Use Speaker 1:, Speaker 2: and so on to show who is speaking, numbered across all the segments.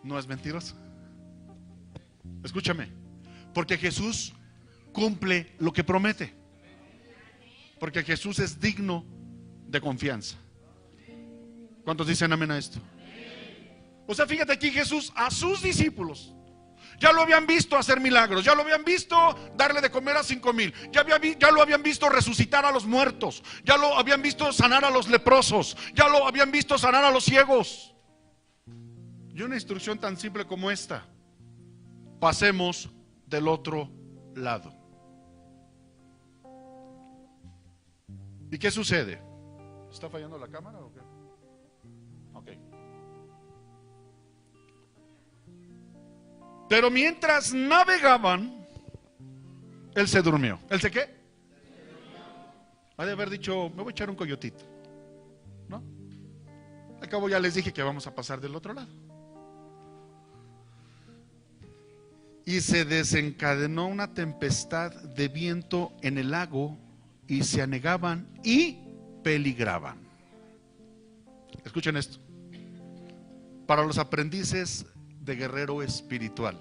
Speaker 1: no es mentiroso. Escúchame, porque Jesús cumple lo que promete, porque Jesús es digno de confianza. ¿Cuántos dicen amén a esto? O sea, fíjate aquí, Jesús a sus discípulos ya lo habían visto hacer milagros, ya lo habían visto darle de comer a 5,000, ya lo habían visto resucitar a los muertos, ya lo habían visto sanar a los leprosos, ya lo habían visto sanar a los ciegos. Y una instrucción tan simple como esta: pasemos del otro lado. ¿Y qué sucede? ¿Está fallando la cámara o qué? Ok. Pero mientras navegaban, él se durmió. ¿Él se qué? Ha de haber dicho, me voy a echar un coyotito, ¿no? Al cabo ya les dije que vamos a pasar del otro lado. Y se desencadenó una tempestad de viento en el lago, y se anegaban y peligraban. Escuchen esto. Para los aprendices de guerrero espiritual,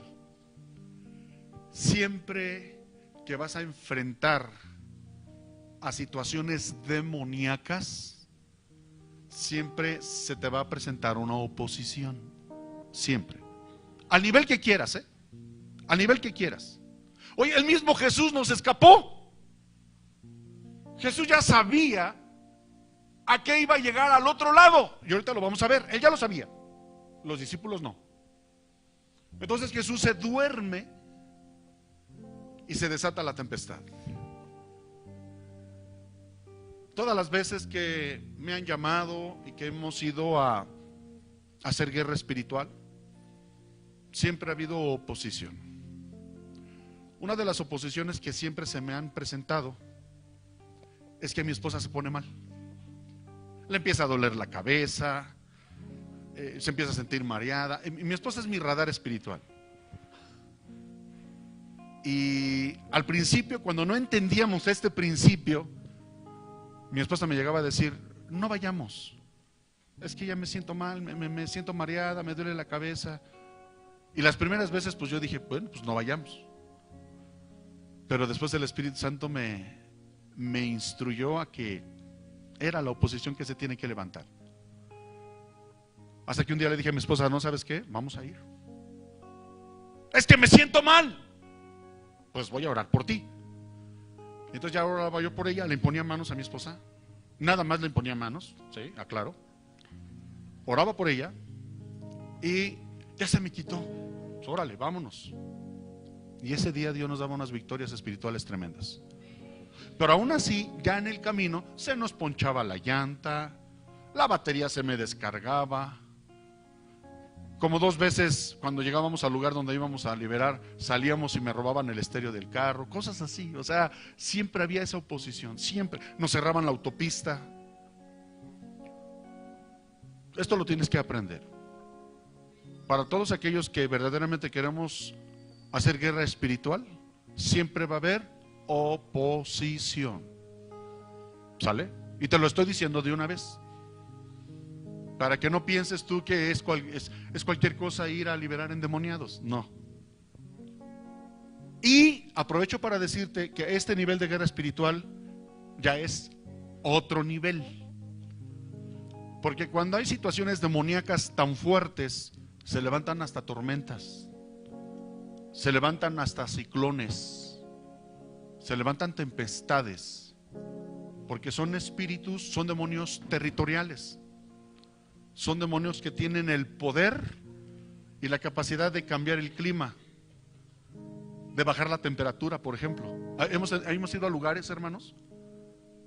Speaker 1: siempre que vas a enfrentar a situaciones demoníacas, siempre se te va a presentar una oposición. Siempre. Al nivel que quieras, al nivel que quieras. Oye, el mismo Jesús nos escapó. Jesús ya sabía a qué iba a llegar al otro lado. Y ahorita lo vamos a ver. Él ya lo sabía. Los discípulos no. Entonces Jesús se duerme y se desata la tempestad. Todas las veces que me han llamado y que hemos ido a hacer guerra espiritual, siempre ha habido oposición. Una de las oposiciones que siempre se me han presentado es que mi esposa se pone mal. Le empieza a doler la cabeza, se empieza a sentir mareada. Mi esposa es mi radar espiritual. Y al principio, cuando no entendíamos este principio, mi esposa me llegaba a decir, no vayamos, es que ya me siento mal, me siento mareada, me duele la cabeza. Y las primeras veces pues yo dije, bueno, pues no vayamos. Pero después el Espíritu Santo me instruyó a que era la oposición que se tiene que levantar. Hasta que un día le dije a mi esposa, no, ¿sabes qué? Vamos a ir. Es que me siento mal. Pues voy a orar por ti. Entonces ya oraba yo por ella, le imponía manos a mi esposa. Nada más le imponía manos, sí, aclaro. Oraba por ella y ya se me quitó. Pues órale, vámonos. Y ese día Dios nos daba unas victorias espirituales tremendas. Pero aún así, ya en el camino se nos ponchaba la llanta, la batería se me descargaba. Como 2 veces cuando llegábamos al lugar donde íbamos a liberar, salíamos y me robaban el estéreo del carro, cosas así. O sea, siempre había esa oposición, siempre. Nos cerraban la autopista. Esto lo tienes que aprender. Para todos aquellos que verdaderamente queremos hacer guerra espiritual, siempre va a haber oposición. ¿Sale? Y te lo estoy diciendo de una vez, para que no pienses tú que es cualquier cosa ir a liberar endemoniados. No. Y aprovecho para decirte que este nivel de guerra espiritual ya es otro nivel. Porque cuando hay situaciones demoníacas tan fuertes, se levantan hasta tormentas, se levantan hasta ciclones, se levantan tempestades, porque son espíritus, son demonios territoriales. Son demonios que tienen el poder y la capacidad de cambiar el clima, de bajar la temperatura, por ejemplo. Hemos ido a lugares, hermanos,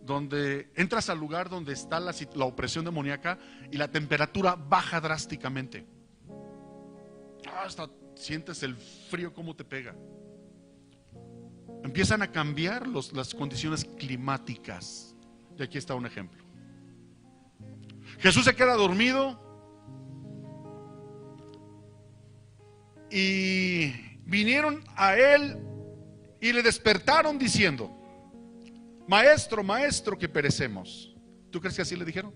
Speaker 1: donde entras al lugar donde está la opresión demoníaca y la temperatura baja drásticamente. Hasta sientes el frío como te pega. Empiezan a cambiar las condiciones climáticas. Y aquí está un ejemplo. Jesús se queda dormido y vinieron a él y le despertaron diciendo, maestro, maestro, que perecemos. ¿Tú crees que así le dijeron?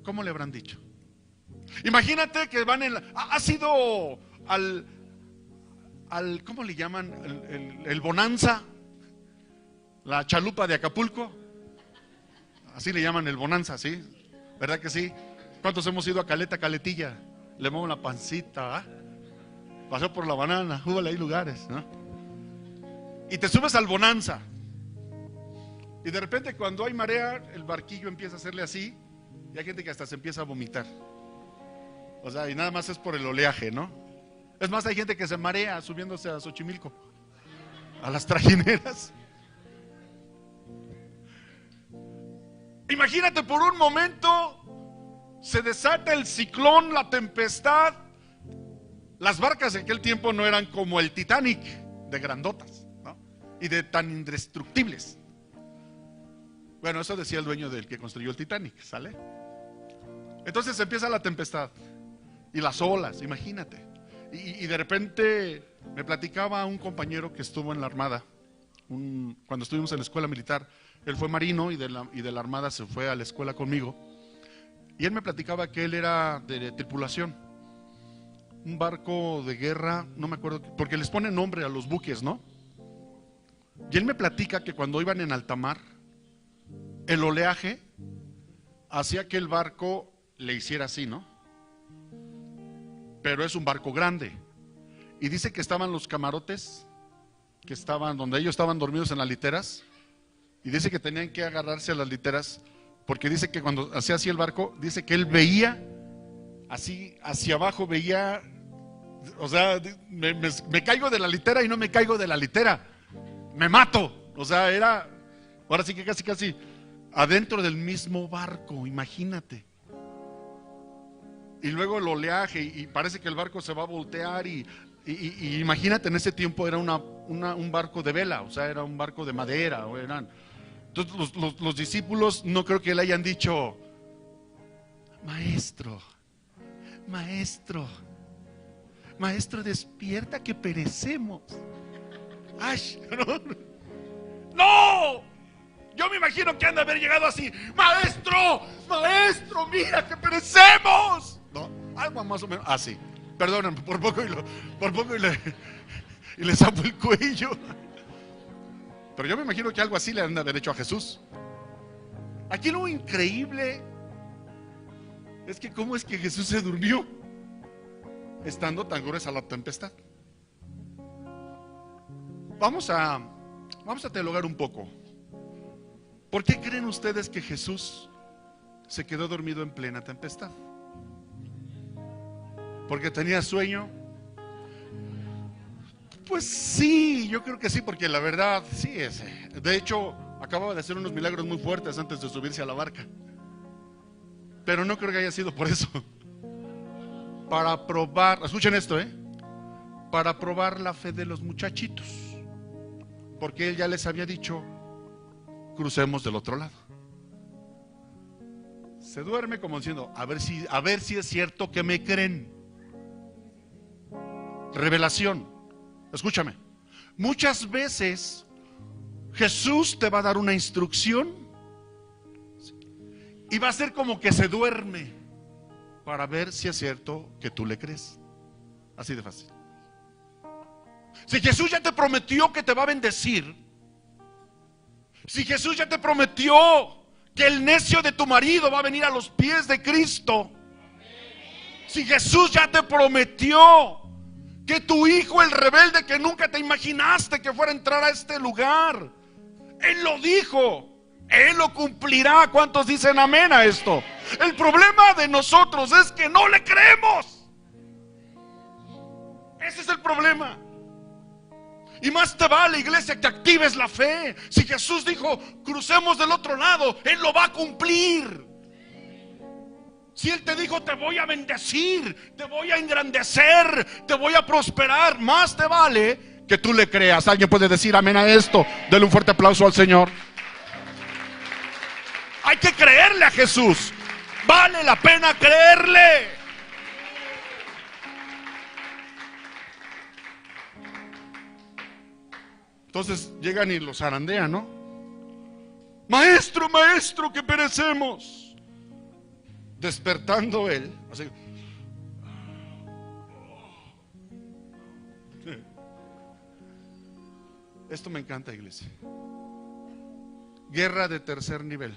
Speaker 1: ¿Cómo le habrán dicho? Imagínate que van en ¿has ido al ¿cómo le llaman? El Bonanza, la chalupa de Acapulco. Así le llaman, el Bonanza, ¿sí? ¿Verdad que sí? ¿Cuántos hemos ido a Caleta, Caletilla? Le muevo la pancita, ¿ah? Pasó por la banana, hay lugares, ¿no? Y te subes al Bonanza. Y de repente cuando hay marea, el barquillo empieza a hacerle así. Y hay gente que hasta se empieza a vomitar. O sea, y nada más es por el oleaje, ¿no? Es más, hay gente que se marea subiéndose a Xochimilco, a las trajineras. Imagínate, por un momento se desata el ciclón, la tempestad. Las barcas de aquel tiempo no eran como el Titanic, de grandotas, ¿no? Y de tan indestructibles. Bueno, eso decía el dueño del que construyó el Titanic, ¿sale? Entonces empieza la tempestad y las olas, imagínate. Y de repente me platicaba un compañero que estuvo en la Armada, cuando estuvimos en la escuela militar. Él fue marino y de la Armada se fue a la escuela conmigo. Y él me platicaba que él era de tripulación, un barco de guerra, no me acuerdo, porque les ponen nombre a los buques, ¿no? Y él me platica que cuando iban en alta mar, el oleaje hacía que el barco le hiciera así, ¿no? Pero es un barco grande. Y dice que estaban los camarotes, que estaban donde ellos estaban dormidos en las literas. Y dice que tenían que agarrarse a las literas, porque dice que cuando hacía así el barco, dice que él veía así hacia abajo, veía, o sea, me caigo de la litera y no me caigo de la litera, me mato. O sea, era, ahora sí que casi adentro del mismo barco, imagínate. Y luego el oleaje, y parece que el barco se va a voltear, y imagínate, en ese tiempo era un barco de vela, o sea, era un barco de madera, o eran. Entonces los discípulos no creo que le hayan dicho: maestro, despierta que perecemos. ¡Ay! ¡No! Yo me imagino que han de haber llegado así: maestro, mira que perecemos. ¿No? Algo más o menos así. Perdónenme, por poco y le zapo el cuello. Pero yo me imagino que algo así le han de haber hecho a Jesús. Aquí lo increíble es que cómo es que Jesús se durmió estando tan gruesa la tempestad. Vamos a teologar un poco. ¿Por qué creen ustedes que Jesús se quedó dormido en plena tempestad? ¿Porque tenía sueño? Pues sí, yo creo que sí, porque la verdad sí es. De hecho, acababa de hacer unos milagros muy fuertes antes de subirse a la barca. Pero no creo que haya sido por eso. Para probar, escuchen esto, para probar la fe de los muchachitos. Porque él ya les había dicho: crucemos del otro lado. Se duerme como diciendo: a ver si es cierto que me creen. Revelación. Escúchame. Muchas veces Jesús te va a dar una instrucción y va a ser como que se duerme para ver si es cierto que tú le crees. Así de fácil. Si Jesús ya te prometió que te va a bendecir, si Jesús ya te prometió que el necio de tu marido va a venir a los pies de Cristo, si Jesús ya te prometió que tu hijo, el rebelde que nunca te imaginaste que fuera a entrar a este lugar, Él lo dijo, Él lo cumplirá. ¿Cuántos dicen amén a esto? El problema de nosotros es que no le creemos. Ese es el problema. Y más te vale, iglesia, que actives la fe. Si Jesús dijo: crucemos del otro lado, Él lo va a cumplir. Si Él te dijo: te voy a bendecir, te voy a engrandecer, te voy a prosperar, más te vale que tú le creas. ¿Alguien puede decir amén a esto? Dele un fuerte aplauso al Señor. Hay que creerle a Jesús. Vale la pena creerle. Entonces llegan y los zarandean, ¿no? Maestro, que perecemos. Despertando él, así: Esto me encanta, iglesia. Guerra de tercer nivel,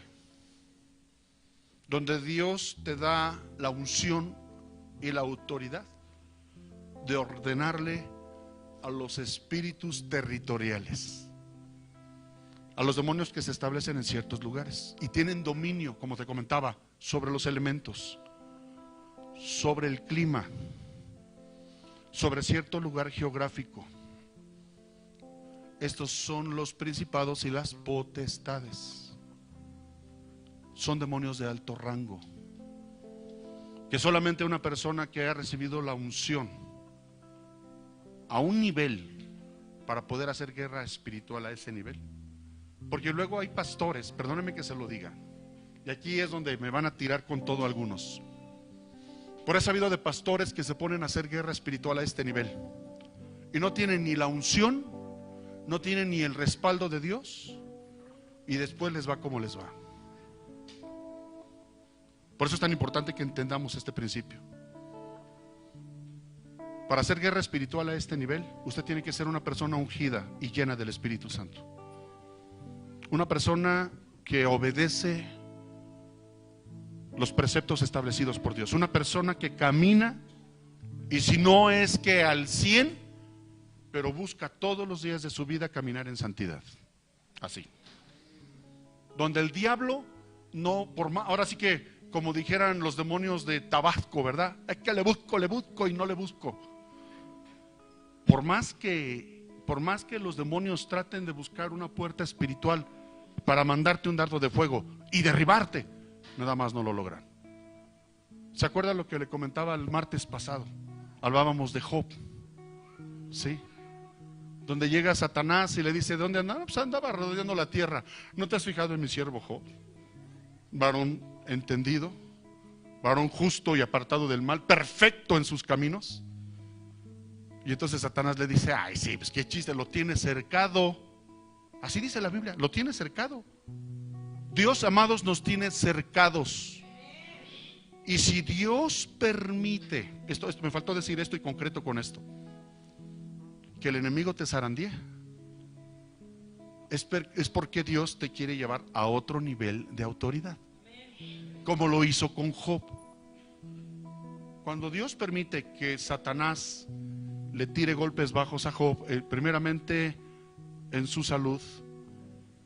Speaker 1: donde Dios te da la unción y la autoridad de ordenarle a los espíritus territoriales, a los demonios que se establecen en ciertos lugares y tienen dominio, como te comentaba, sobre los elementos, sobre el clima, sobre cierto lugar geográfico. Estos son los principados y las potestades. Son demonios de alto rango, que solamente una persona que ha recibido la unción a un nivel para poder hacer guerra espiritual a ese nivel. Porque luego hay pastores, perdónenme que se lo diga, y aquí es donde me van a tirar con todo algunos. Por eso ha habido de pastores que se ponen a hacer guerra espiritual a este nivel y no tienen ni la unción, no tienen ni el respaldo de Dios, y después les va como les va. Por eso es tan importante que entendamos este principio. Para hacer guerra espiritual a este nivel, usted tiene que ser una persona ungida y llena del Espíritu Santo. Una persona que obedece los preceptos establecidos por Dios. Una persona que camina, y si no es que al 100, pero busca todos los días de su vida caminar en santidad. Así. Donde el diablo no, por más, ahora sí que como dijeran los demonios de Tabasco, ¿verdad? Es que le busco y no le busco. Por más que los demonios traten de buscar una puerta espiritual para mandarte un dardo de fuego y derribarte, nada más no lo logran. ¿Se acuerda lo que le comentaba el martes pasado? Hablábamos de Job, ¿sí? Donde llega Satanás y le dice: ¿de dónde andaba? Pues andaba rodeando la tierra. ¿No te has fijado en mi siervo Job? Varón entendido, varón justo y apartado del mal, perfecto en sus caminos. Y entonces Satanás le dice: ay, sí, pues qué chiste, lo tiene cercado. Así dice la Biblia, lo tiene cercado. Dios, amados, nos tiene cercados. Y si Dios permite, esto me faltó decir esto y concreto con esto, que el enemigo te zarandee, es porque Dios te quiere llevar a otro nivel de autoridad, como lo hizo con Job. Cuando Dios permite que Satanás le tire golpes bajos a Job, primeramente en su salud,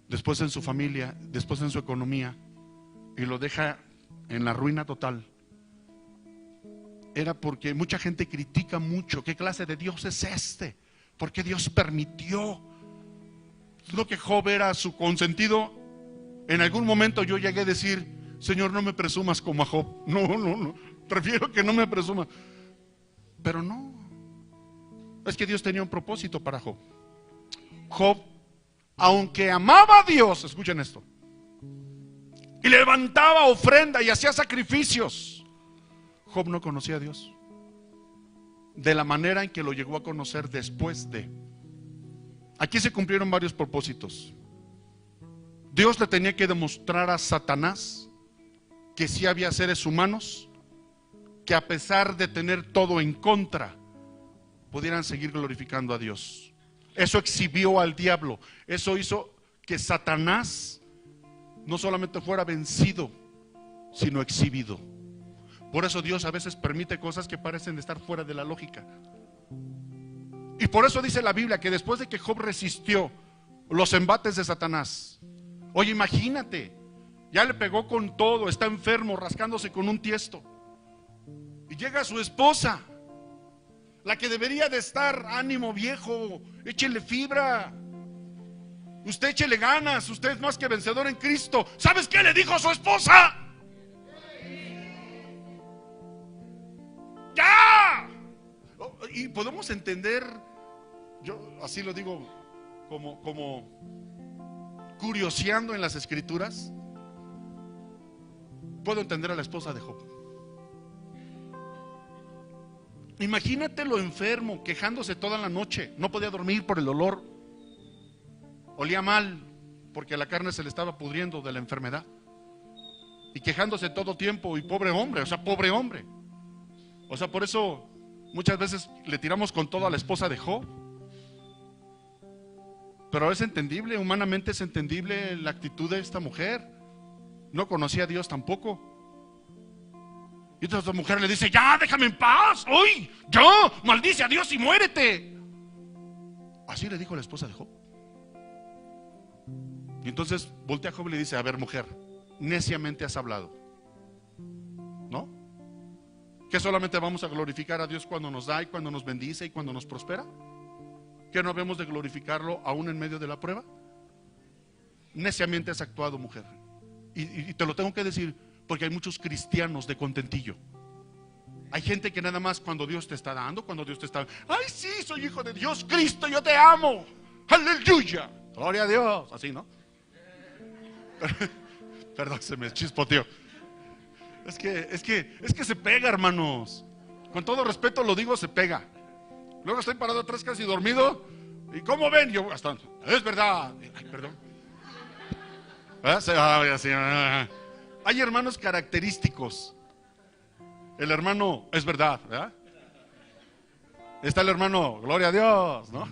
Speaker 1: después en su familia, después en su economía, y lo deja en la ruina total, era porque mucha gente critica mucho: ¿qué clase de Dios es este? ¿Por qué Dios permitió? Lo que Job era su consentido. En algún momento yo llegué a decir: Señor, no me presumas como a Job. No, prefiero que no me presumas. Pero no, es que Dios tenía un propósito para Job. Job, aunque amaba a Dios, escuchen esto, y levantaba ofrenda y hacía sacrificios, Job no conocía a Dios de la manera en que lo llegó a conocer después de. Aquí se cumplieron varios propósitos. Dios le tenía que demostrar a Satanás que sí había seres humanos que, a pesar de tener todo en contra, pudieran seguir glorificando a Dios. Eso exhibió al diablo. Eso hizo que Satanás no solamente fuera vencido, sino exhibido. Por eso Dios a veces permite cosas que parecen estar fuera de la lógica. Y por eso dice la Biblia que después de que Job resistió los embates de Satanás, oye, imagínate, ya le pegó con todo, está enfermo, rascándose con un tiesto, y llega su esposa, la que debería de estar: ánimo, viejo, échele fibra, usted échele ganas, usted es más que vencedor en Cristo. ¿Sabes qué le dijo a su esposa? ¡Ya! Y podemos entender, yo así lo digo, como curioseando en las escrituras, puedo entender a la esposa de Job. Imagínate lo enfermo, quejándose toda la noche, no podía dormir por el olor, olía mal porque la carne se le estaba pudriendo de la enfermedad, y quejándose todo tiempo. Y pobre hombre, pobre hombre. Por eso muchas veces le tiramos con todo a la esposa de Job. Pero es entendible, humanamente es entendible la actitud de esta mujer. No conocía a Dios tampoco. Y entonces la mujer le dice: ya, déjame en paz, hoy, ya, maldice a Dios y muérete. Así le dijo la esposa de Job. Y entonces voltea a Job y le dice: a ver, mujer, neciamente has hablado, ¿no? ¿Que solamente vamos a glorificar a Dios cuando nos da y cuando nos bendice y cuando nos prospera? ¿Que no habemos de glorificarlo aún en medio de la prueba? Neciamente has actuado, mujer. Y te lo tengo que decir porque hay muchos cristianos de contentillo. Hay gente que nada más cuando Dios te está dando, cuando Dios te está: ay, sí, soy hijo de Dios, Cristo, yo te amo, aleluya, gloria a Dios, así, ¿no? Perdón, se me chispoteó. Es que se pega, hermanos. Con todo respeto lo digo, se pega. Luego estoy parado atrás casi dormido. ¿Y cómo ven? Yo hasta, es verdad. Ay, perdón. Hay hermanos característicos. El hermano, es verdad, ¿verdad? Está el hermano, gloria a Dios, ¿no?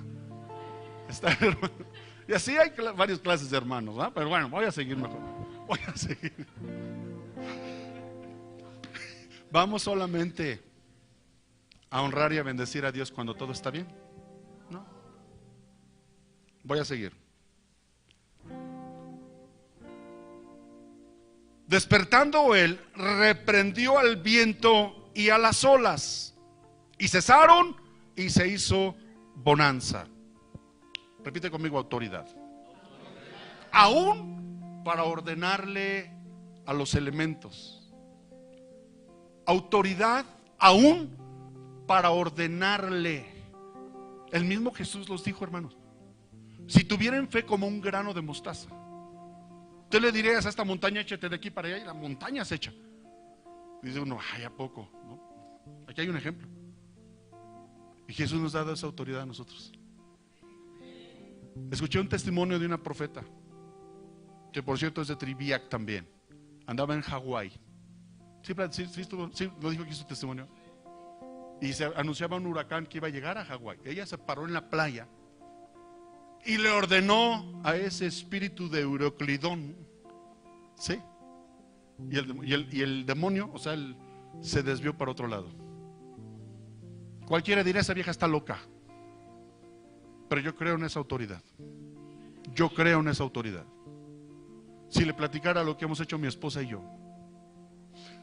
Speaker 1: Está el hermano. Y así hay varias clases de hermanos, ¿verdad? Pero bueno, voy a seguir mejor. Voy a seguir. ¿Vamos solamente a honrar y a bendecir a Dios cuando todo está bien? No. Voy a seguir. Despertando él, reprendió al viento y a las olas, y cesaron, y se hizo bonanza. Repite conmigo: autoridad. Aún para ordenarle a los elementos. Autoridad aún para ordenarle. El mismo Jesús los dijo, hermanos: si tuvieran fe como un grano de mostaza, tú le dirías a esta montaña: échate de aquí para allá, y la montaña se echa. Dice uno: ay, ¿a poco? ¿No? Aquí hay un ejemplo. Y Jesús nos ha dado esa autoridad a nosotros. Escuché un testimonio de una profeta, que por cierto es de Triviac también. Andaba en Hawái. Sí, lo dijo aquí su testimonio. Y se anunciaba un huracán que iba a llegar a Hawái. Ella se paró en la playa y le ordenó a ese espíritu de Euroclidón, ¿sí? Y el demonio, o sea, se desvió para otro lado. Cualquiera diría: esa vieja está loca. Pero yo creo en esa autoridad. Yo creo en esa autoridad. Si le platicara lo que hemos hecho mi esposa y yo.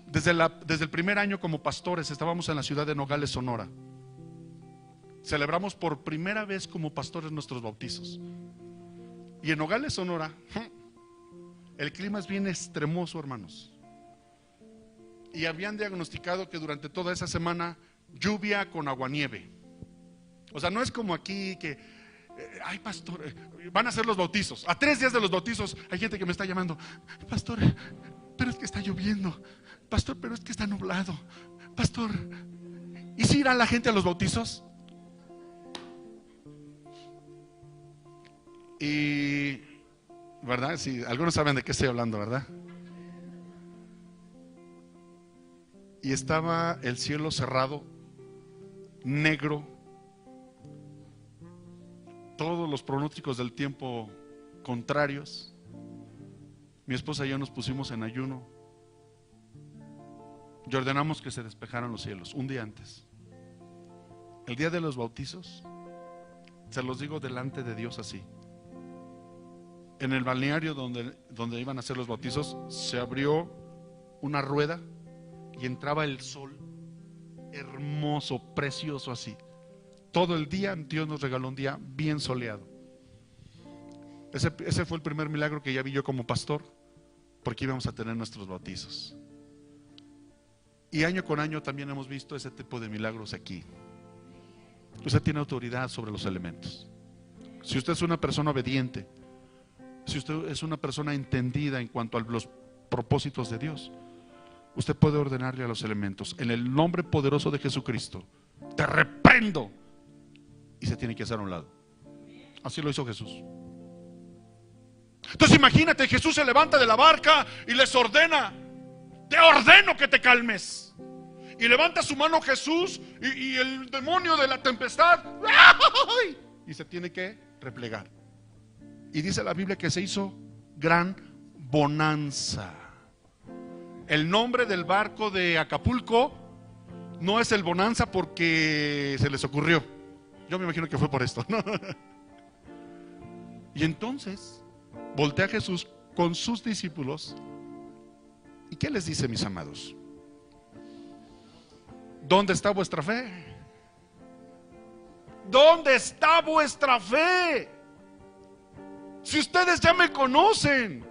Speaker 1: Desde el primer año como pastores estábamos en la ciudad de Nogales, Sonora. Celebramos por primera vez como pastores nuestros bautizos. Y en Nogales, Sonora, el clima es bien extremoso, hermanos. Y habían diagnosticado que durante toda esa semana lluvia con aguanieve. O sea, no es como aquí que ay, pastor, van a hacer los bautizos. A 3 días de los bautizos hay gente que me está llamando: pastor, pero es que está lloviendo. Pastor, pero es que está nublado. Pastor, ¿y si irá la gente a los bautizos? Y, ¿verdad? Sí, algunos saben de qué estoy hablando, ¿verdad? Y estaba el cielo cerrado, negro, todos los pronósticos del tiempo contrarios. Mi esposa y yo nos pusimos en ayuno y ordenamos que se despejaran los cielos un día antes. El día de los bautizos, se los digo delante de Dios así, en el balneario donde iban a hacer los bautizos, se abrió una rueda y entraba el sol hermoso, precioso así. Todo el día Dios nos regaló un día bien soleado. Ese fue el primer milagro que ya vi yo como pastor, porque íbamos a tener nuestros bautizos. Y año con año también hemos visto ese tipo de milagros aquí. Usted tiene autoridad sobre los elementos. Si usted es una persona obediente, si usted es una persona entendida en cuanto a los propósitos de Dios, usted puede ordenarle a los elementos: en el nombre poderoso de Jesucristo, te reprendo. Y se tiene que hacer a un lado. Así lo hizo Jesús. Entonces imagínate, Jesús se levanta de la barca y les ordena: te ordeno que te calmes. Y levanta su mano Jesús y el demonio de la tempestad, ¡ay!, y se tiene que replegar. y dice la Biblia que se hizo gran bonanza. El nombre del barco de Acapulco no es el Bonanza porque se les ocurrió. Yo me imagino que fue por esto, ¿no? Y entonces voltea Jesús con sus discípulos. ¿Y qué les dice, mis amados? ¿Dónde está vuestra fe? ¿Dónde está vuestra fe? Si ustedes ya me conocen,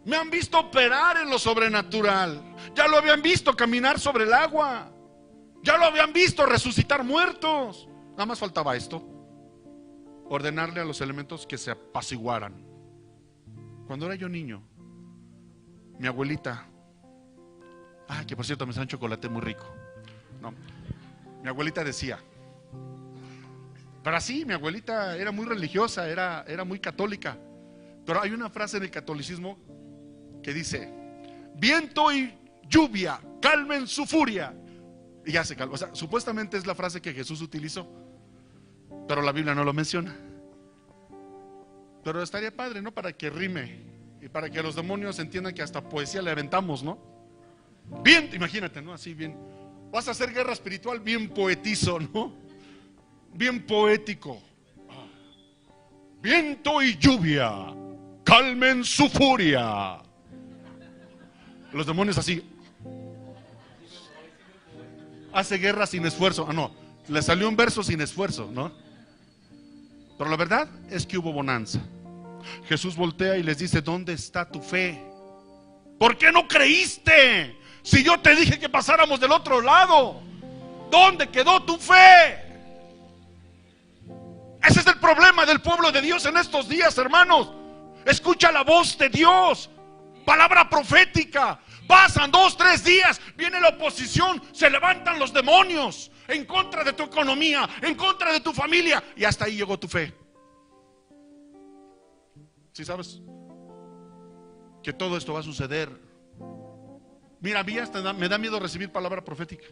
Speaker 1: me han visto operar en lo sobrenatural, ya lo habían visto caminar sobre el agua, ya lo habían visto resucitar muertos. Nada más faltaba esto: ordenarle a los elementos que se apaciguaran. Cuando era yo niño, mi abuelita, que por cierto me dan chocolate muy rico. No, mi abuelita decía, pero así, mi abuelita era muy religiosa, era muy católica. Pero hay una frase en el catolicismo que dice: viento y lluvia calmen su furia. Y ya se calma. O sea, supuestamente es la frase que Jesús utilizó, pero la Biblia no lo menciona. Pero estaría padre, ¿no? Para que rime y para que los demonios entiendan que hasta poesía le aventamos, ¿no? Bien, imagínate, ¿no? Así bien. Vas a hacer guerra espiritual, bien poetizo, ¿no? Bien poético. Viento y lluvia calmen su furia. Los demonios así. Hace guerra sin esfuerzo. No, le salió un verso sin esfuerzo, ¿no? Pero la verdad es que hubo bonanza. Jesús voltea y les dice: ¿dónde está tu fe? ¿Por qué no creíste? Si yo te dije que pasáramos del otro lado, ¿dónde quedó tu fe? Ese es el problema del pueblo de Dios en estos días, hermanos. Escucha la voz de Dios, palabra profética. Pasan 2, 3 días, viene la oposición, se levantan los demonios en contra de tu economía, en contra de tu familia, y hasta ahí llegó tu fe. ¿Sí sabes que todo esto va a suceder? Mira, a mí hasta me da miedo recibir palabra profética.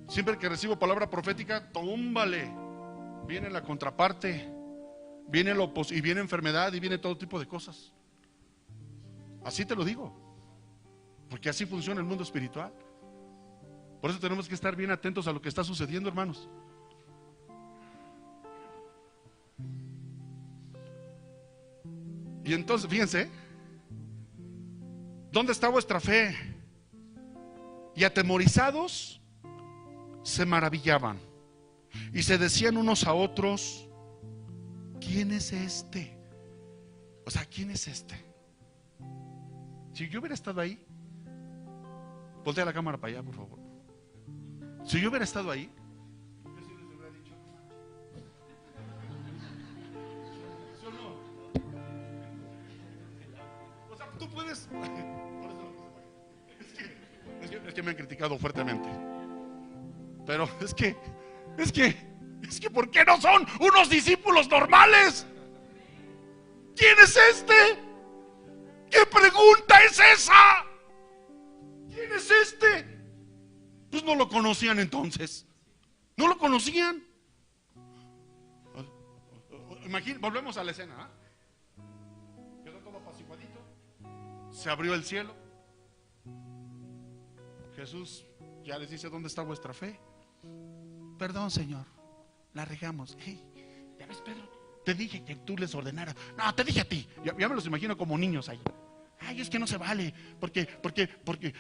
Speaker 1: Siempre que recibo palabra profética, tómbale, viene la contraparte, viene y viene enfermedad y viene todo tipo de cosas. Así te lo digo, porque así funciona el mundo espiritual. Por eso tenemos que estar bien atentos a lo que está sucediendo, hermanos. Y entonces, fíjense, ¿dónde está vuestra fe? Y atemorizados se maravillaban y se decían unos a otros: ¿quién es este? O sea, ¿quién es este? Si yo hubiera estado ahí, voltea la cámara para allá, por favor. Si yo hubiera estado ahí, yo sí les hubiera dicho: ¿sí o no? O sea, tú puedes. Es que me han criticado fuertemente. Pero es que ¿por qué no son unos discípulos normales? ¿Quién es este? ¿Qué pregunta es esa? ¿Quién es este? Pues no lo conocían entonces. No lo conocían. Volvemos a la escena, quedó todo apaciguadito. Se abrió el cielo. Jesús ya les dice: ¿dónde está vuestra fe? Perdón, Señor, la regamos. ¿Ya ves, Pedro? Te dije que tú les ordenaras. No, te dije a ti. Ya me los imagino como niños ahí. Es que no se vale. Porque.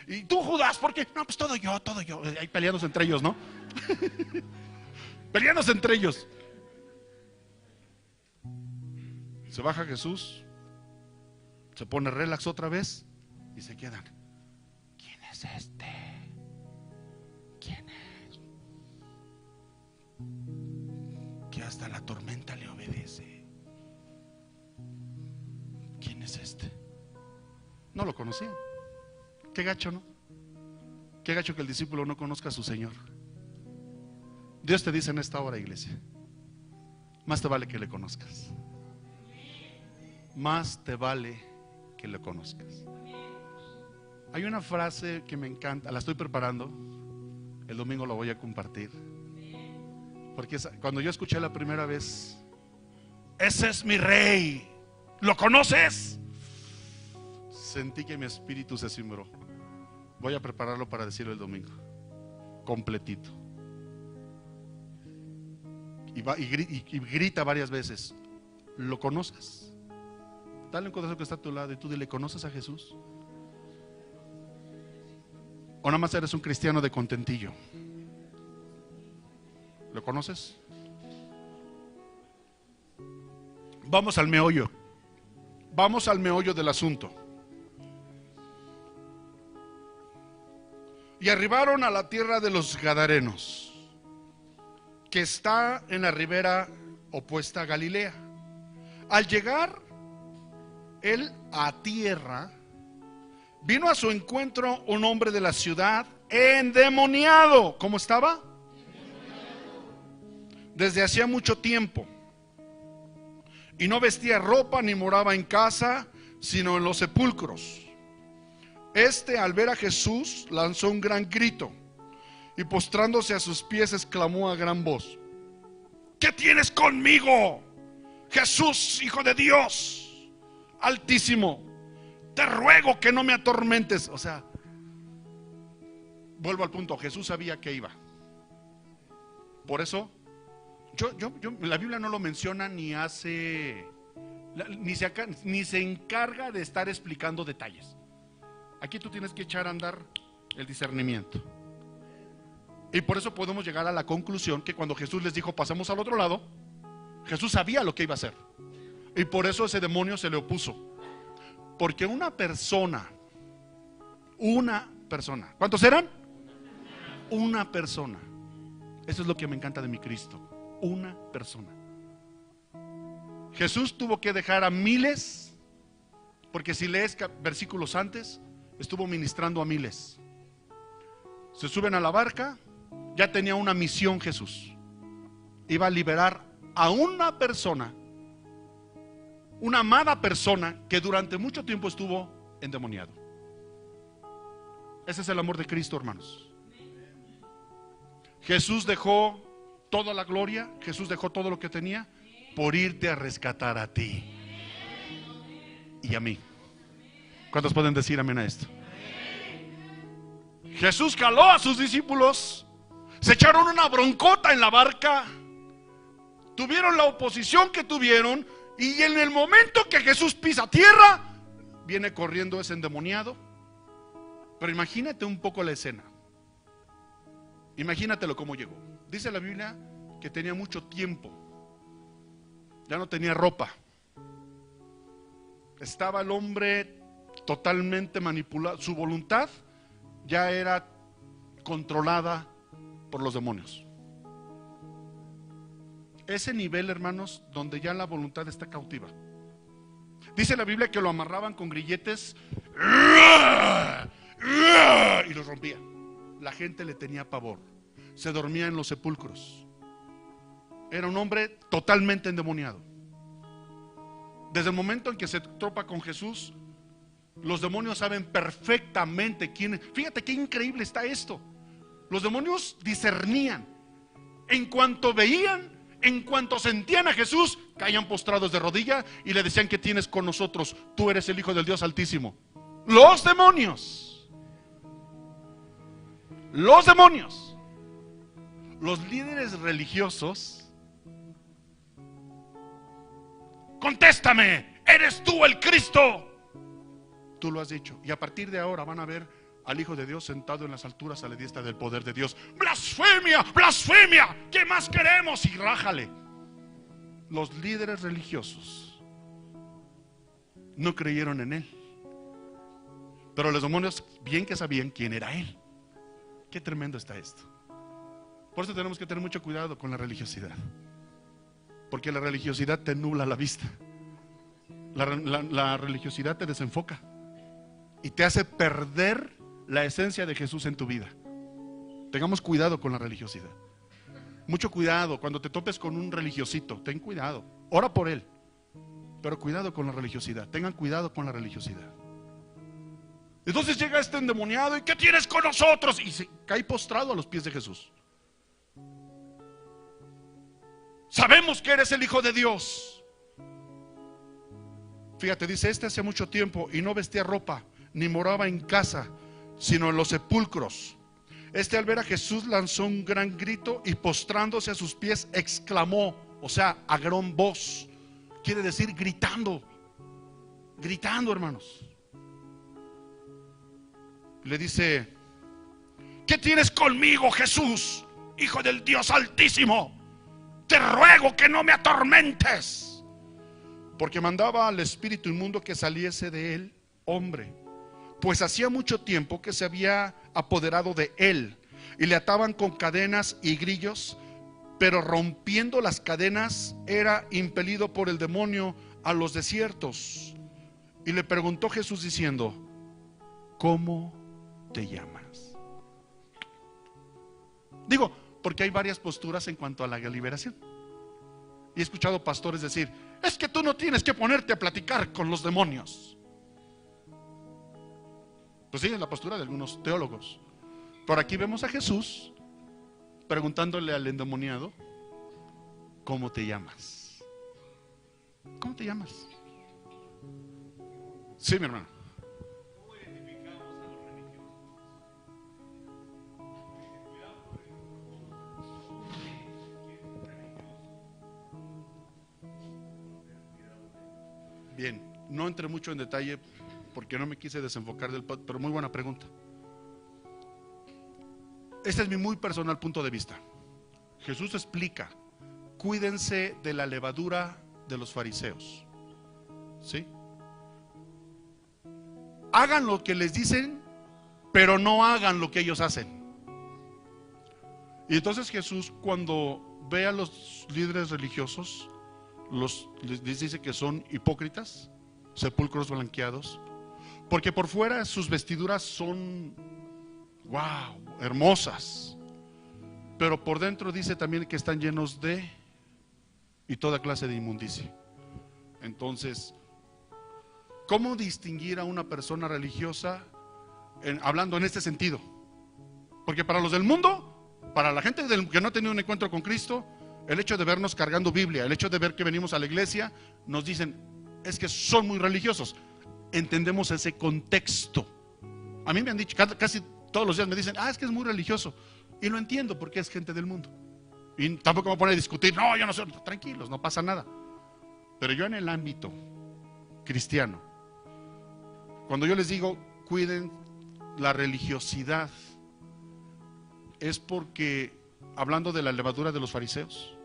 Speaker 1: Y tú, Judas, ¿por qué? No, pues todo yo. Ahí peleándose entre ellos, ¿no? Peleándose entre ellos. Se baja Jesús, se pone relax otra vez y se quedan. ¿Quién es este? ¿Quién es? Que hasta la tormenta le obedece. ¿Quién es este? No lo conocían. Qué gacho, ¿no? Qué gacho que el discípulo no conozca a su Señor. Dios te dice en esta hora, iglesia: más te vale que le conozcas. Más te vale que le conozcas. Hay una frase que me encanta, la estoy preparando, el domingo la voy a compartir, porque cuando yo escuché la primera vez ese es mi rey. ¿Lo conoces? Sentí que mi espíritu se cimbró. Voy a prepararlo para decirlo el domingo, completito. Y grita varias veces: ¿lo conoces? Dale un codazo que está a tu lado y tú dile: ¿conoces a Jesús? ¿O nada más eres un cristiano de contentillo? ¿Lo conoces? Vamos al meollo. Vamos al meollo del asunto. Y arribaron a la tierra de los Gadarenos, que está en la ribera opuesta a Galilea. Al llegar él a tierra, vino a su encuentro un hombre de la ciudad endemoniado. ¿Cómo estaba? Desde hacía mucho tiempo. Y no vestía ropa ni moraba en casa, sino en los sepulcros. Al ver a Jesús, lanzó un gran grito y postrándose a sus pies exclamó a gran voz: ¿qué tienes conmigo, Jesús, Hijo de Dios Altísimo? Te ruego que no me atormentes. O sea, vuelvo al punto, Jesús sabía que iba. Por eso la Biblia no lo menciona ni se encarga de estar explicando detalles. Aquí tú tienes que echar a andar el discernimiento. Y por eso podemos llegar a la conclusión que cuando Jesús les dijo: pasemos al otro lado, Jesús sabía lo que iba a hacer. Y por eso ese demonio se le opuso. Porque una persona, ¿cuántos eran? Una persona. Eso es lo que me encanta de mi Cristo. Una persona. Jesús tuvo que dejar a miles, porque si lees versículos antes, estuvo ministrando a miles. Se suben a la barca, ya tenía una misión Jesús. Iba a liberar a una persona, una amada persona que durante mucho tiempo estuvo endemoniado. Ese es el amor de Cristo, hermanos. Jesús dejó toda la gloria, Jesús dejó todo lo que tenía por irte a rescatar a ti y a mí. ¿Cuántos pueden decir amén a esto? Jesús jaló a sus discípulos, se echaron una broncota en la barca, tuvieron la oposición que tuvieron, y en el momento que Jesús pisa tierra, viene corriendo ese endemoniado. Pero imagínate un poco la escena. Imagínatelo cómo llegó. Dice la Biblia que tenía mucho tiempo, ya no tenía ropa, estaba el hombre totalmente manipulado, su voluntad ya era controlada por los demonios. Ese nivel, hermanos, donde ya la voluntad está cautiva. Dice la Biblia que lo amarraban con grilletes y los rompían. La gente le tenía pavor, se dormía en los sepulcros. Era un hombre totalmente endemoniado. Desde el momento en que se topa con Jesús, los demonios saben perfectamente quién es. Fíjate qué increíble está esto. Los demonios discernían. En cuanto veían, en cuanto sentían a Jesús, caían postrados de rodilla y le decían: ¿qué tienes con nosotros? Tú eres el Hijo del Dios Altísimo. Los demonios, los líderes religiosos: contéstame, ¿eres tú el Cristo? Tú lo has dicho. Y a partir de ahora van a ver al Hijo de Dios sentado en las alturas a la diestra del poder de Dios. ¡Blasfemia! ¡Blasfemia! ¿Qué más queremos? Y rájale. Los líderes religiosos no creyeron en él, pero los demonios bien que sabían quién era él. Qué tremendo está esto. Por eso tenemos que tener mucho cuidado con la religiosidad, porque la religiosidad te nubla la vista. La religiosidad te desenfoca y te hace perder la esencia de Jesús en tu vida. Tengamos cuidado con la religiosidad. Mucho cuidado cuando te topes con un religiosito. Ten cuidado, ora por él, pero cuidado con la religiosidad. Tengan cuidado con la religiosidad. Entonces llega este endemoniado: ¿y qué tienes con nosotros? Y se cae postrado a los pies de Jesús. Sabemos que eres el Hijo de Dios. Fíjate, dice, este hacía mucho tiempo y no vestía ropa, ni moraba en casa, sino en los sepulcros. Este, al ver a Jesús, lanzó un gran grito y postrándose a sus pies exclamó, o sea, a gran voz, quiere decir gritando, gritando, hermanos. Le dice: ¿qué tienes conmigo, Jesús, Hijo del Dios Altísimo? Te ruego que no me atormentes. Porque mandaba al espíritu inmundo que saliese de él, hombre, pues hacía mucho tiempo que se había apoderado de él, y le ataban con cadenas y grillos, pero rompiendo las cadenas era impelido por el demonio a los desiertos. Y le preguntó Jesús diciendo: ¿cómo te llamas? Digo, porque hay varias posturas en cuanto a la liberación. Y he escuchado pastores decir: es que tú no tienes que ponerte a platicar con los demonios. Pues sí, es la postura de algunos teólogos. Por aquí vemos a Jesús preguntándole al endemoniado: ¿cómo te llamas? ¿Cómo te llamas? Sí, mi hermano. Bien, no entré mucho en detalle porque no me quise desenfocar del pero muy buena pregunta. Este es mi muy personal punto de vista. Jesús explica: cuídense de la levadura de los fariseos. ¿Sí? Hagan lo que les dicen, pero no hagan lo que ellos hacen. Y entonces Jesús, cuando ve a los líderes religiosos, les dice que son hipócritas, sepulcros blanqueados, porque por fuera sus vestiduras son wow, hermosas, pero por dentro dice también que están llenos de y toda clase de inmundicia. Entonces, ¿cómo distinguir a una persona religiosa hablando en este sentido? Porque para los del mundo, para la gente que no ha tenido un encuentro con Cristo, el hecho de vernos cargando Biblia, el hecho de ver que venimos a la iglesia, nos dicen: es que son muy religiosos. Entendemos ese contexto. A mí me han dicho, casi todos los días me dicen: es que es muy religioso. Y lo entiendo porque es gente del mundo. Y tampoco me voy a poner a discutir: no, yo no soy. Tranquilos, no pasa nada. Pero yo en el ámbito cristiano, cuando yo les digo cuiden la religiosidad, es porque, hablando de la levadura de los fariseos,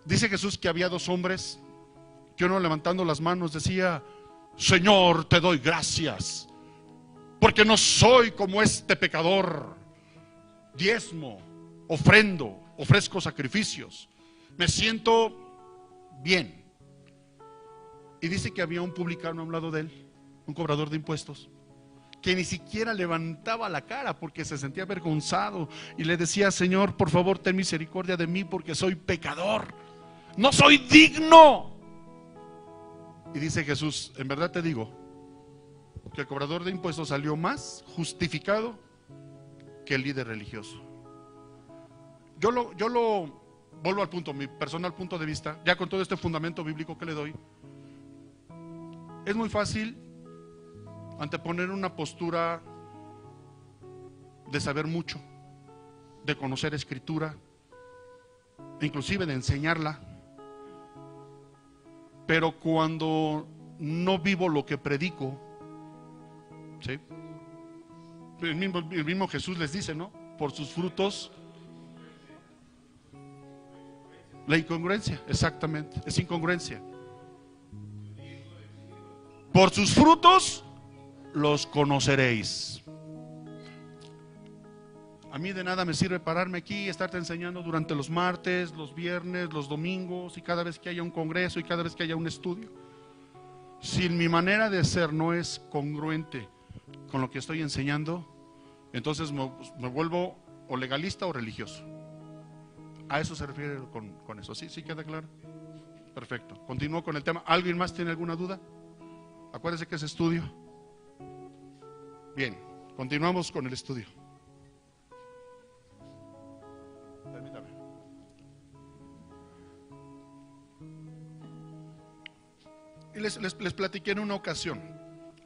Speaker 1: dice Jesús que había dos hombres, que uno levantando las manos decía: Señor, te doy gracias, porque no soy como este pecador. Diezmo, ofrendo, ofrezco sacrificios, me siento bien. Y dice que había un publicano a un lado de él, un cobrador de impuestos, que ni siquiera levantaba la cara porque se sentía avergonzado y le decía: Señor, por favor, ten misericordia de mí porque soy pecador, no soy digno. Y dice Jesús: en verdad te digo que el cobrador de impuestos salió más justificado que el líder religioso. Yo lo vuelvo al punto, mi personal punto de vista, ya con todo este fundamento bíblico que le doy. Es muy fácil anteponer una postura de saber mucho, de conocer escritura, inclusive de enseñarla, pero cuando no vivo lo que predico, ¿sí? El mismo Jesús les dice, ¿no? Por sus frutos. La incongruencia, exactamente, es incongruencia. Por sus frutos los conoceréis. A mí de nada me sirve pararme aquí y estarte enseñando durante los martes, los viernes, los domingos y cada vez que haya un congreso y cada vez que haya un estudio. Si mi manera de ser no es congruente con lo que estoy enseñando, entonces me vuelvo o legalista o religioso. A eso se refiere con eso. ¿Sí queda claro? Perfecto. Continúo con el tema. ¿Alguien más tiene alguna duda? Acuérdense que es estudio. Bien, continuamos con el estudio. Y les platiqué en una ocasión.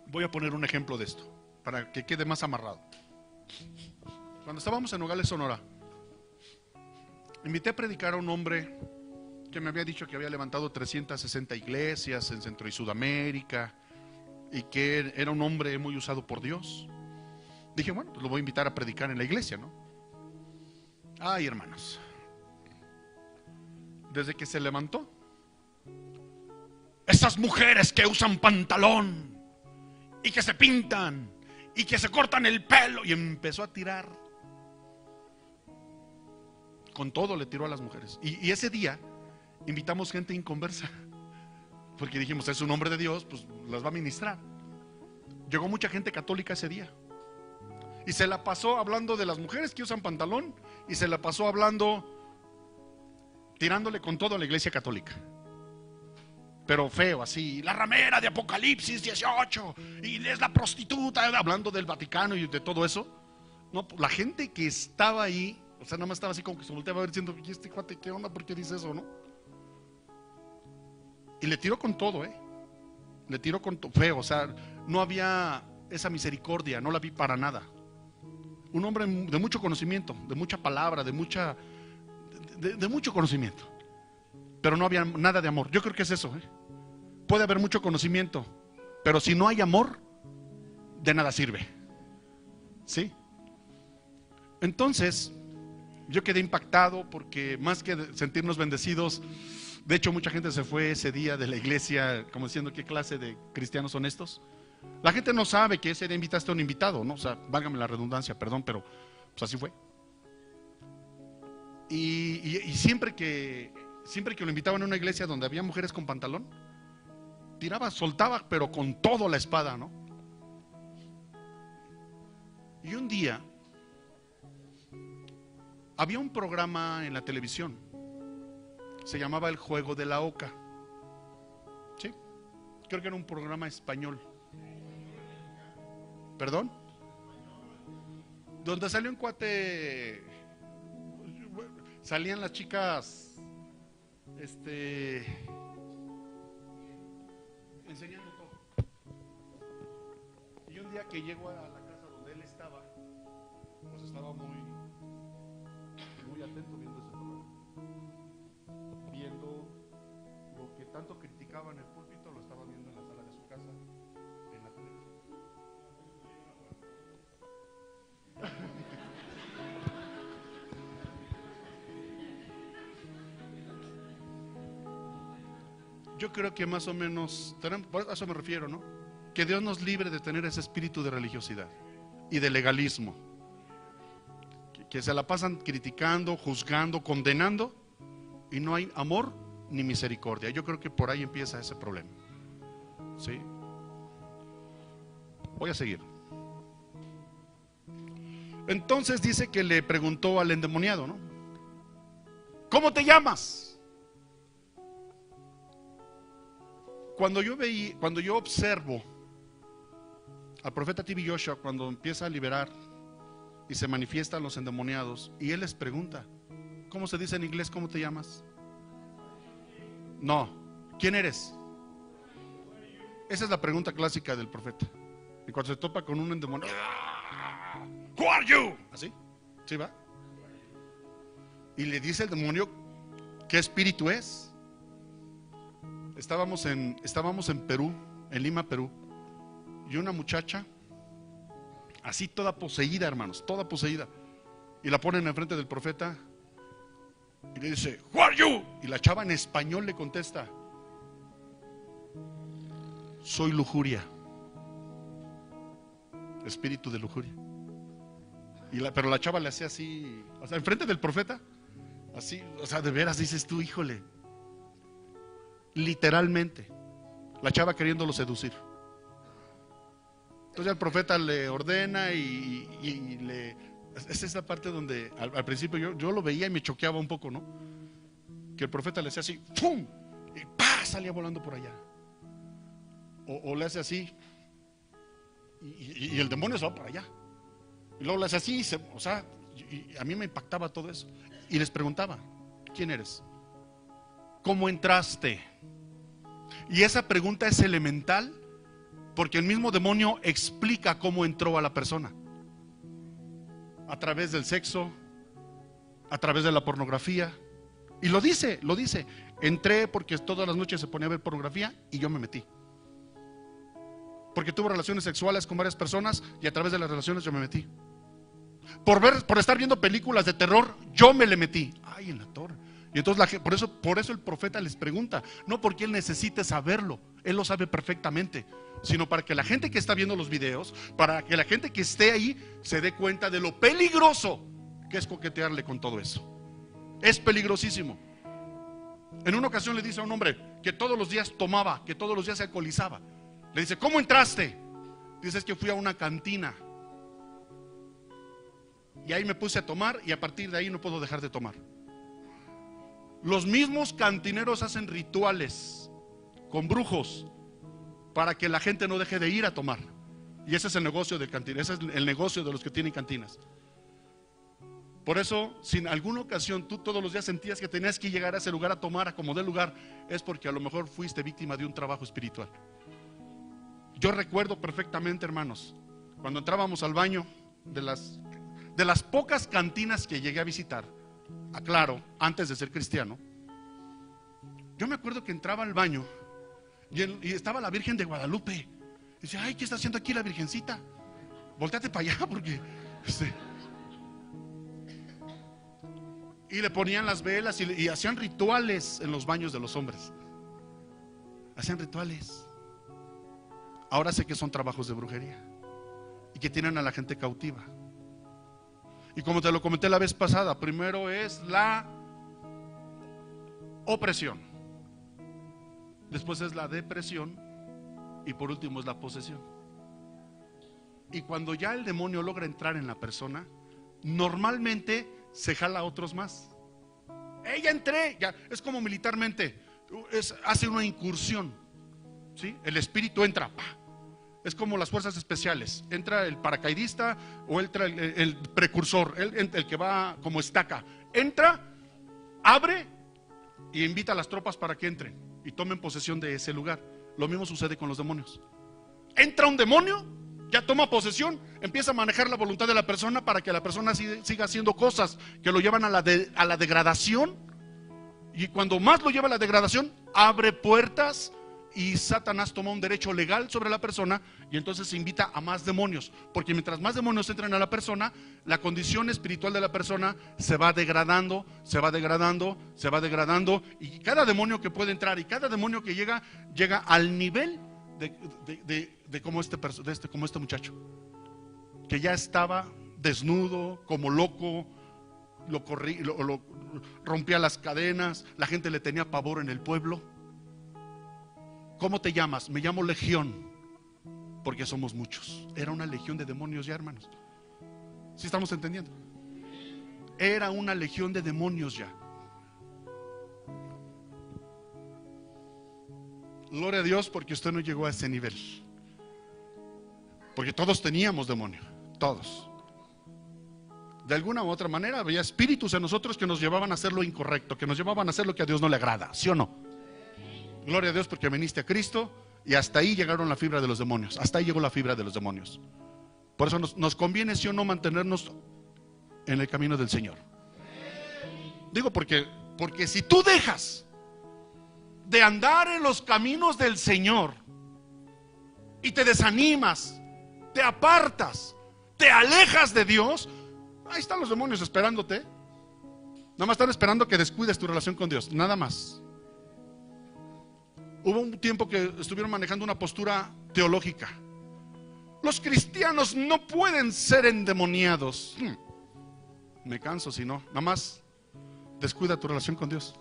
Speaker 1: Voy a poner un ejemplo de esto para que quede más amarrado. Cuando estábamos en Nogales, Sonora, invité a predicar a un hombre que me había dicho que había levantado 360 iglesias en Centro y Sudamérica y que era un hombre muy usado por Dios. Dije, bueno, pues lo voy a invitar a predicar en la iglesia, ¿no? Ay, hermanos, desde que se levantó, esas mujeres que usan pantalón y que se pintan y que se cortan el pelo, y empezó a tirar con todo, le tiró a las mujeres. Y ese día invitamos gente inconversa, porque dijimos, es un hombre de Dios, pues las va a ministrar. Llegó mucha gente católica ese día y se la pasó hablando de las mujeres que usan pantalón, y se la pasó hablando, tirándole con todo a la iglesia católica, pero feo, así, la ramera de Apocalipsis 18, y es la prostituta, hablando del Vaticano y de todo eso. No, la gente que estaba ahí, o sea, nada más estaba así como que se volteaba a ver diciendo, ¿y este cuate qué onda? ¿Por qué dice eso, no? Y le tiró con todo, le tiró con todo, feo, o sea, no había esa misericordia, no la vi para nada. Un hombre de mucho conocimiento, de mucha palabra, de mucho conocimiento, pero no había nada de amor. Yo creo que es eso, Puede haber mucho conocimiento, pero si no hay amor, de nada sirve. ¿Sí? Entonces, yo quedé impactado porque más que sentirnos bendecidos, de hecho mucha gente se fue ese día de la iglesia como diciendo, ¿qué clase de cristianos son estos? La gente no sabe que ese día invitaste a un invitado, ¿no? O sea, válgame la redundancia, perdón, pero pues así fue. Y siempre que lo invitaban a una iglesia donde había mujeres con pantalón, tiraba, soltaba, pero con todo la espada, ¿no? Y un día había un programa en la televisión, se llamaba El Juego de la Oca. Sí, creo que era un programa español. ¿Perdón? Donde salió un cuate, salían las chicas, enseñando todo. Y un día que llego a la casa donde él estaba, pues estaba muy atento viendo ese programa, viendo lo que tanto criticaba en el púlpito, lo estaba viendo en la sala de su casa, en la televisión. Yo creo que más o menos, a eso me refiero, ¿no? Que Dios nos libre de tener ese espíritu de religiosidad y de legalismo, que se la pasan criticando, juzgando, condenando, y no hay amor ni misericordia. Yo creo que por ahí empieza ese problema. ¿Sí? Voy a seguir. Entonces dice que le preguntó al endemoniado, ¿no? ¿Cómo te llamas? Cuando yo observo al profeta T.B. Joshua, cuando empieza a liberar y se manifiestan los endemoniados, y él les pregunta, ¿cómo se dice en inglés? ¿Cómo te llamas? No, ¿quién eres? Esa es la pregunta clásica del profeta. Y cuando se topa con un endemoniado, ¿Who are you? ¿Así? ¿Sí va? Y le dice el demonio, ¿qué espíritu es? Estábamos en Perú, en Lima, Perú, y una muchacha, así toda poseída, hermanos, toda poseída, y la ponen enfrente del profeta y le dice, ¿Who are you? Y la chava en español le contesta, soy lujuria, espíritu de lujuria. Pero la chava le hacía así, o sea, enfrente del profeta, así, o sea, de veras dices tú, híjole, literalmente, la chava queriéndolo seducir. Entonces el profeta le ordena y le... Esa es la parte donde al principio yo lo veía y me choqueaba un poco, ¿no? Que el profeta le hacía así, ¡pum! Y ¡pah! Salía volando por allá. O le hace así y el demonio se va por allá. Y luego le hace así, o sea, y a mí me impactaba todo eso. Y les preguntaba, ¿quién eres? ¿Cómo entraste? Y esa pregunta es elemental porque el mismo demonio explica cómo entró a la persona. A través del sexo, a través de la pornografía. Y lo dice. Entré porque todas las noches se ponía a ver pornografía y yo me metí. Porque tuve relaciones sexuales con varias personas y a través de las relaciones yo me metí. Por estar viendo películas de terror, yo me le metí. Ay, en la torre. Y entonces por eso el profeta les pregunta, no porque él necesite saberlo, él lo sabe perfectamente, sino para que la gente que está viendo los videos, para que la gente que esté ahí se dé cuenta de lo peligroso que es coquetearle con todo eso. Es peligrosísimo. En una ocasión le dice a un hombre que todos los días tomaba, que todos los días se alcoholizaba. Le dice, ¿cómo entraste? Dice, es que fui a una cantina y ahí me puse a tomar y a partir de ahí no puedo dejar de tomar. Los mismos cantineros hacen rituales con brujos para que la gente no deje de ir a tomar. Y ese es el negocio del cantinero, ese es el negocio de los que tienen cantinas. Por eso, si en alguna ocasión tú todos los días sentías que tenías que llegar a ese lugar a tomar, a como del lugar, es porque a lo mejor fuiste víctima de un trabajo espiritual. Yo recuerdo perfectamente, hermanos, cuando entrábamos al baño de las pocas cantinas que llegué a visitar, aclaro, antes de ser cristiano, yo me acuerdo que entraba al baño y estaba la Virgen de Guadalupe. Y decía, ay, ¿qué está haciendo aquí la Virgencita? Volteate para allá porque... Y le ponían las velas y hacían rituales en los baños de los hombres. Hacían rituales. Ahora sé que son trabajos de brujería y que tienen a la gente cautiva. Y como te lo comenté la vez pasada, primero es la opresión, después es la depresión y por último es la posesión. Y cuando ya el demonio logra entrar en la persona, normalmente se jala a otros más. Ya entré, ya es como militarmente, hace una incursión, ¿sí? El espíritu entra, ¡pah! Es como las fuerzas especiales, entra el paracaidista o entra el precursor, el que va como estaca, entra, abre y invita a las tropas para que entren y tomen posesión de ese lugar. Lo mismo sucede con los demonios. Entra un demonio, ya toma posesión, empieza a manejar la voluntad de la persona para que la persona siga haciendo cosas que lo llevan a la degradación. Y cuando más lo lleva a la degradación, abre puertas y Satanás toma un derecho legal sobre la persona y entonces se invita a más demonios, porque mientras más demonios entran a la persona, la condición espiritual de la persona se va degradando, se va degradando, se va degradando, y cada demonio que puede entrar y cada demonio que llega al nivel de como este muchacho, que ya estaba desnudo, como loco, lo rompía las cadenas, la gente le tenía pavor en el pueblo. ¿Cómo te llamas? Me llamo Legión, porque somos muchos. Era una legión de demonios ya, hermanos. ¿Sí estamos entendiendo? Era una legión de demonios ya. Gloria a Dios porque usted no llegó a ese nivel. Porque todos teníamos demonio, todos. De alguna u otra manera había espíritus en nosotros que nos llevaban a hacer lo incorrecto, que nos llevaban a hacer lo que a Dios no le agrada, ¿sí o no? Gloria a Dios porque viniste a Cristo y hasta ahí llegaron la fibra de los demonios. Hasta ahí llegó la fibra de los demonios. Por eso nos conviene, sí o no, mantenernos en el camino del Señor. Digo porque si tú dejas de andar en los caminos del Señor y te desanimas, te apartas, te alejas de Dios, ahí están los demonios esperándote. Nada más están esperando que descuides tu relación con Dios, nada más. Hubo un tiempo que estuvieron manejando una postura teológica. Los cristianos no pueden ser endemoniados. Me canso si no. Nada más descuida tu relación con Dios.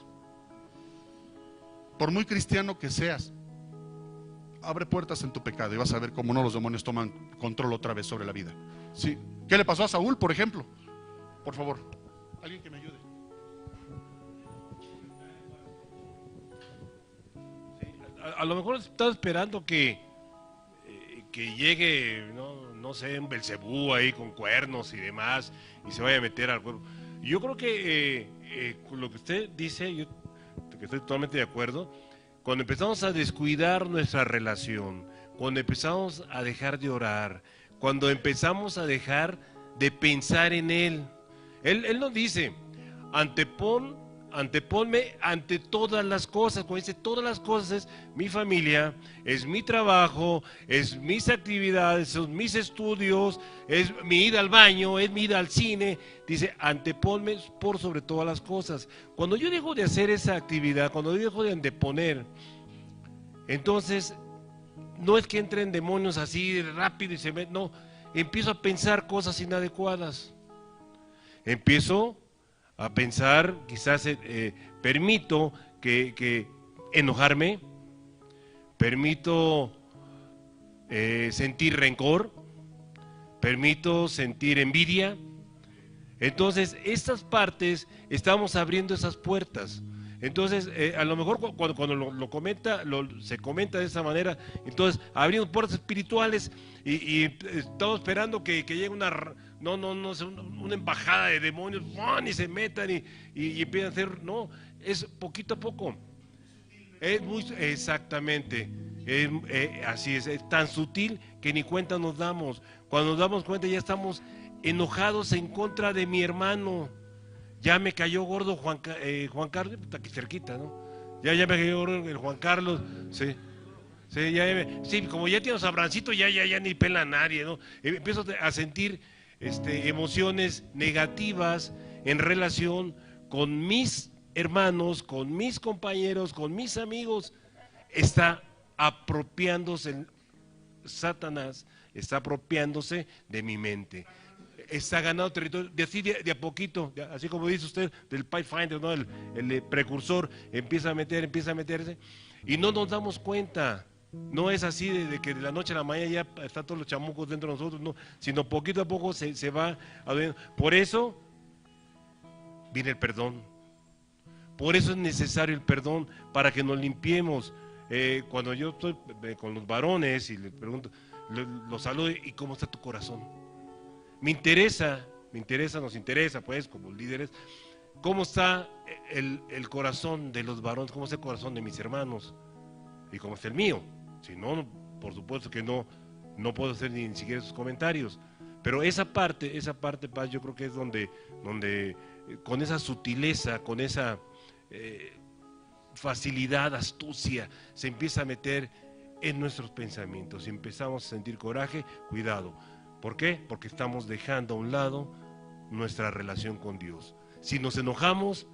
Speaker 1: Por muy cristiano que seas, abre puertas en tu pecado y vas a ver cómo no los demonios toman control otra vez sobre la vida. ¿Sí? ¿Qué le pasó a Saúl, por ejemplo? Por favor, alguien que me ayude.
Speaker 2: A lo mejor estaba esperando que llegue, no sé, un Belcebú ahí con cuernos y demás y se vaya a meter al cuerpo. Yo creo que con lo que usted dice, yo que estoy totalmente de acuerdo, cuando empezamos a descuidar nuestra relación, cuando empezamos a dejar de orar, cuando empezamos a dejar de pensar en Él. Él nos dice, anteponme ante todas las cosas. Cuando dice todas las cosas, es mi familia, es mi trabajo, es mis actividades, son mis estudios, es mi ida al baño, es mi ida al cine. Dice, anteponme por sobre todas las cosas. Cuando yo dejo de hacer esa actividad, cuando yo dejo de anteponer, entonces no es que entren demonios así rápido y se meten, no, empiezo a pensar cosas inadecuadas. Empiezo a pensar, quizás permito que enojarme, permito sentir rencor, permito sentir envidia. Entonces, estas partes, estamos abriendo esas puertas. Entonces, a lo mejor cuando se comenta de esa manera, entonces abrimos puertas espirituales y estamos esperando que llegue una embajada de demonios, y se metan y empiezan a hacer, no, es poquito a poco. Es muy, exactamente, así es tan sutil que ni cuenta nos damos. Cuando nos damos cuenta ya estamos enojados en contra de mi hermano. Ya me cayó gordo Juan Carlos, está aquí cerquita, ¿no? Ya me cayó gordo el Juan Carlos, sí. Sí, como ya tiene a Sabrancito, ya ni pela a nadie, ¿no? Empiezo a sentir emociones negativas en relación con mis hermanos, con mis compañeros, con mis amigos. Está apropiándose, Satanás está apropiándose de mi mente. Está ganando territorio, de a poquito, así como dice usted, del Pathfinder, ¿no? El precursor empieza a meterse, y no nos damos cuenta. No es así de que de la noche a la mañana ya están todos los chamucos dentro de nosotros, no, sino poquito a poco se va abriendo. Por eso viene el perdón. Por eso es necesario el perdón, para que nos limpiemos. Cuando yo estoy con los varones y les pregunto, los saludo, ¿y cómo está tu corazón? Nos interesa, pues, como líderes, cómo está el corazón de los varones, cómo está el corazón de mis hermanos y cómo está el mío. Si no, por supuesto que no puedo hacer ni siquiera esos comentarios. Pero esa parte, Paz, yo creo que es donde con esa sutileza, con esa facilidad, astucia, se empieza a meter en nuestros pensamientos y empezamos a sentir coraje. Cuidado. ¿Por qué? Porque estamos dejando a un lado nuestra relación con Dios. Si nos enojamos,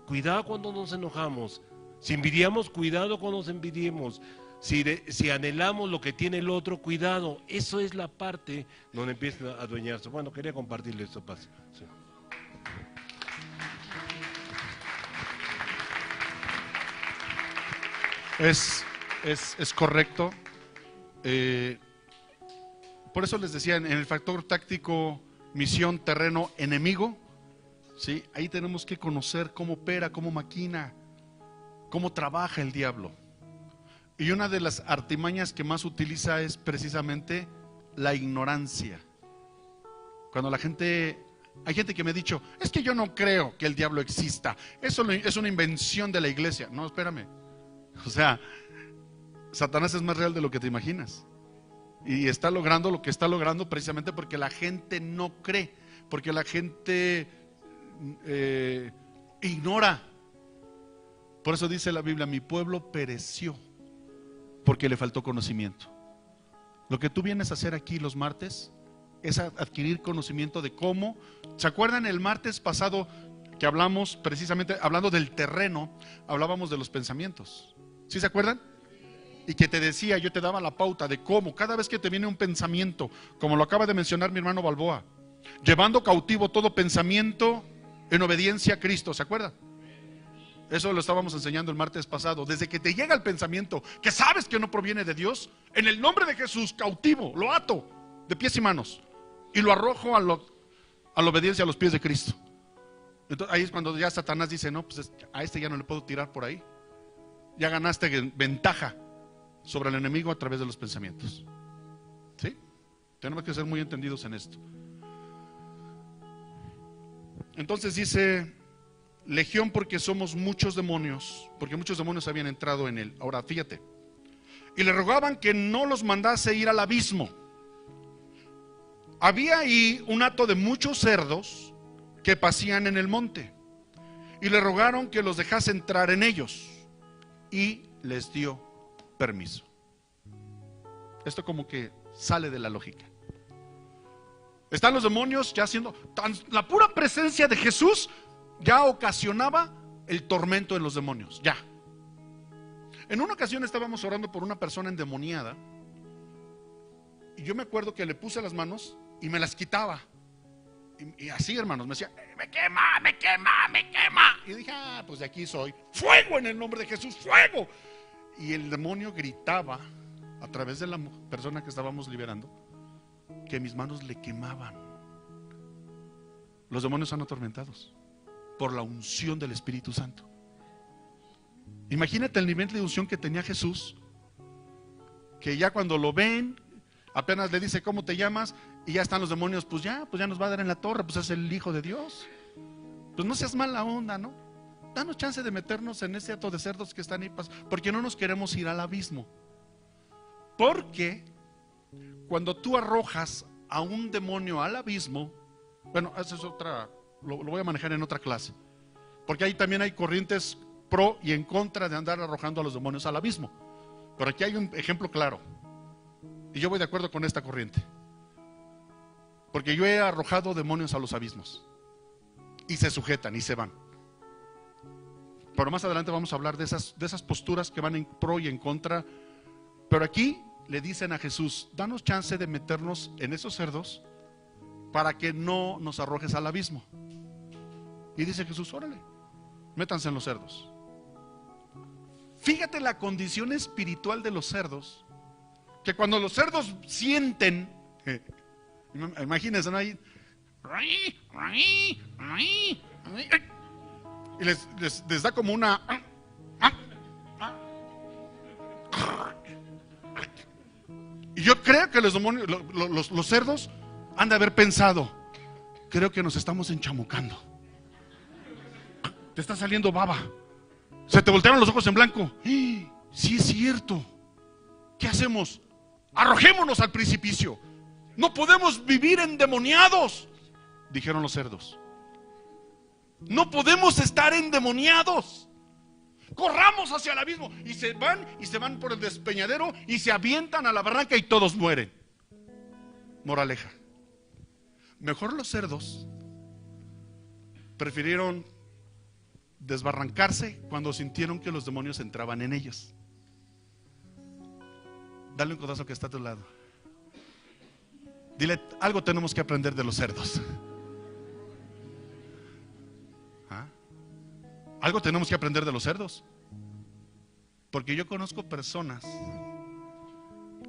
Speaker 2: cuidado cuando nos enojamos. Si envidiamos, cuidado cuando nos envidiemos. Si anhelamos lo que tiene el otro, cuidado. Eso es la parte donde empieza a adueñarse. Bueno, quería compartirle esto, Paz. Sí.
Speaker 1: Es correcto. Por eso les decía, en el factor táctico, misión, terreno, enemigo, ¿sí? Ahí tenemos que conocer cómo opera, cómo maquina, cómo trabaja el diablo. Y una de las artimañas que más utiliza es precisamente la ignorancia. Cuando hay gente que me ha dicho, es que yo no creo que el diablo exista, eso es una invención de la iglesia. No, espérame. O sea, Satanás es más real de lo que te imaginas. Y está logrando lo que está logrando precisamente porque la gente no cree, porque la gente ignora. Por eso dice la Biblia, mi pueblo pereció porque le faltó conocimiento. Lo que tú vienes a hacer aquí los martes es adquirir conocimiento de cómo. ¿Se acuerdan el martes pasado que hablamos precisamente, hablando del terreno, hablábamos de los pensamientos? ¿Sí se acuerdan? Y que te decía, yo te daba la pauta de cómo, cada vez que te viene un pensamiento, como lo acaba de mencionar mi hermano Balboa, llevando cautivo todo pensamiento en obediencia a Cristo, ¿se acuerdan? Eso lo estábamos enseñando el martes pasado. Desde que te llega el pensamiento que sabes que no proviene de Dios, en el nombre de Jesús, cautivo, lo ato de pies y manos y lo arrojo a la obediencia a los pies de Cristo. Entonces, ahí es cuando ya Satanás dice, no, pues a este ya no le puedo tirar por ahí. Ya ganaste ventaja sobre el enemigo a través de los pensamientos. ¿Sí? Tenemos que ser muy entendidos en esto. Entonces dice legión porque somos muchos demonios, porque muchos demonios habían entrado en él. Ahora, fíjate. Y le rogaban que no los mandase ir al abismo. Había ahí un hato de muchos cerdos que pasían en el monte. Y le rogaron que los dejase entrar en ellos. Y les dio permiso. Esto como que sale de la lógica. Están los demonios ya haciendo, la pura presencia de Jesús ya ocasionaba el tormento en los demonios, ya. En una ocasión estábamos orando por una persona endemoniada y yo me acuerdo que le puse las manos y me las quitaba. Y así, hermanos, me decía, me quema, me quema, me quema. Y dije, pues de aquí soy. Fuego en el nombre de Jesús, fuego. Y el demonio gritaba a través de la persona que estábamos liberando que mis manos le quemaban. Los demonios son atormentados por la unción del Espíritu Santo. Imagínate el nivel de unción que tenía Jesús, que ya cuando lo ven, apenas le dice ¿cómo te llamas? Y ya están los demonios, pues ya nos va a dar en la torre, pues es el Hijo de Dios. Pues no seas mala onda, ¿no? Danos chance de meternos en ese hato de cerdos que están ahí, porque no nos queremos ir al abismo. Porque cuando tú arrojas a un demonio al abismo, bueno, esa es otra, lo voy a manejar en otra clase, porque ahí también hay corrientes pro y en contra de andar arrojando a los demonios al abismo. Pero aquí hay un ejemplo claro, y yo voy de acuerdo con esta corriente, porque yo he arrojado demonios a los abismos y se sujetan y se van. Pero más adelante vamos a hablar de esas posturas que van en pro y en contra. Pero aquí le dicen a Jesús, danos chance de meternos en esos cerdos para que no nos arrojes al abismo. Y dice Jesús, órale, métanse en los cerdos. Fíjate la condición espiritual de los cerdos, que cuando los cerdos sienten, imagínense, ¿no? Ahí, y les da como una... Y yo creo que los demonios, los cerdos han de haber pensado, creo que nos estamos enchamucando. Te está saliendo baba. Se te voltearon los ojos en blanco. Sí es cierto. ¿Qué hacemos? Arrojémonos al precipicio. No podemos vivir endemoniados, dijeron los cerdos. No podemos estar endemoniados. Corramos hacia el abismo. Y se van por el despeñadero y se avientan a la barranca y todos mueren. Moraleja: mejor los cerdos prefirieron desbarrancarse cuando sintieron que los demonios entraban en ellos. Dale un codazo que está a tu lado. Dile, algo tenemos que aprender de los cerdos. Algo tenemos que aprender de los cerdos. Porque yo conozco personas